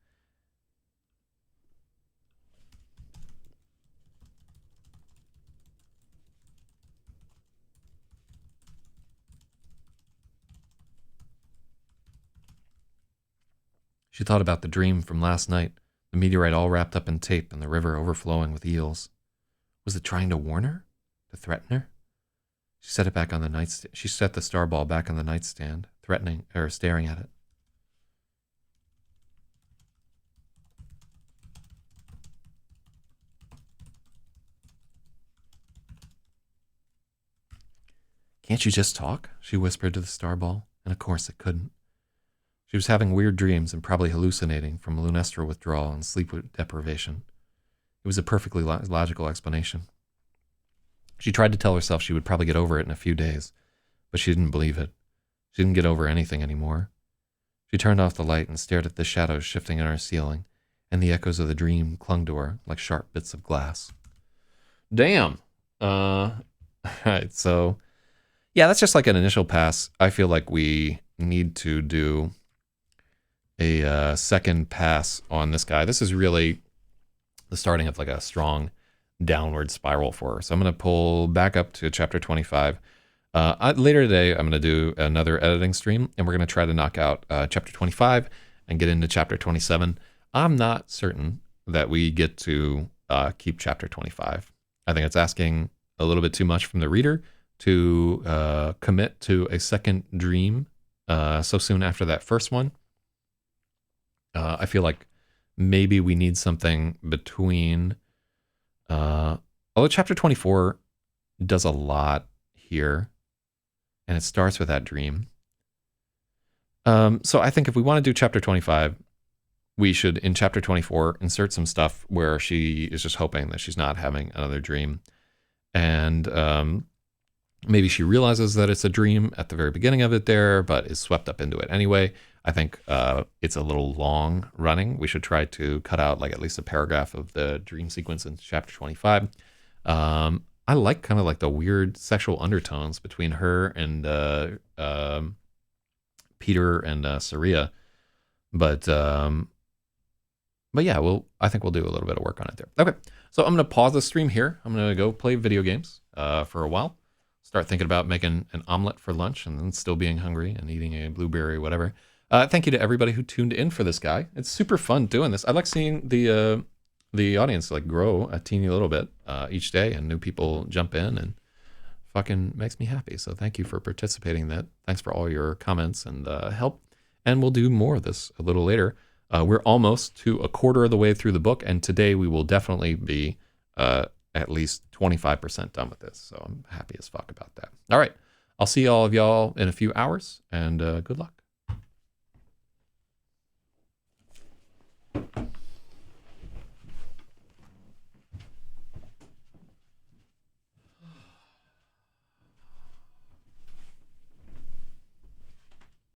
She thought about the dream from last night, the meteorite all wrapped up in tape and the river overflowing with eels. Was it trying to warn her? To threaten her? She set it back on the nightstand. She set the star ball back on the nightstand, staring at it. Can't you just talk? She whispered to the star ball, and of course it couldn't. She was having weird dreams and probably hallucinating from lunestral withdrawal and sleep deprivation. It was a perfectly logical explanation. She tried to tell herself she would probably get over it in a few days, but she didn't believe it. She didn't get over anything anymore. She turned off the light and stared at the shadows shifting in her ceiling, and the echoes of the dream clung to her like sharp bits of glass. Damn. Alright, so yeah, that's just like an initial pass. I feel like we need to do a second pass on this guy. This is really the starting of like a strong downward spiral for her. So I'm going to pull back up to chapter 25. Later today, I'm going to do another editing stream, and we're going to try to knock out chapter 25 and get into chapter 27. I'm not certain that we get to keep chapter 25. I think it's asking a little bit too much from the reader to commit to a second dream so soon after that first one. I feel like maybe we need something between... although chapter 24 does a lot here, and it starts with that dream. So I think if we want to do chapter 25, we should, in chapter 24, insert some stuff where she is just hoping that she's not having another dream. and maybe she realizes that it's a dream at the very beginning of it there, but is swept up into it anyway. I think it's a little long running. We should try to cut out like at least a paragraph of the dream sequence in chapter 25. I like kind of like the weird sexual undertones between her and Peter and Saria, but yeah, I think we'll do a little bit of work on it there. Okay, so I'm gonna pause the stream here. I'm gonna go play video games for a while. Start thinking about making an omelet for lunch and then still being hungry and eating a blueberry or whatever. Thank you to everybody who tuned in for this guy. It's super fun doing this. I like seeing the audience like grow a teeny little bit each day, and new people jump in, and fucking makes me happy. So thank you for participating in that. Thanks for all your comments and help. And we'll do more of this a little later. We're almost to a quarter of the way through the book, and today we will definitely be at least 25% done with this. So I'm happy as fuck about that. All right. I'll see all of y'all in a few hours, and good luck.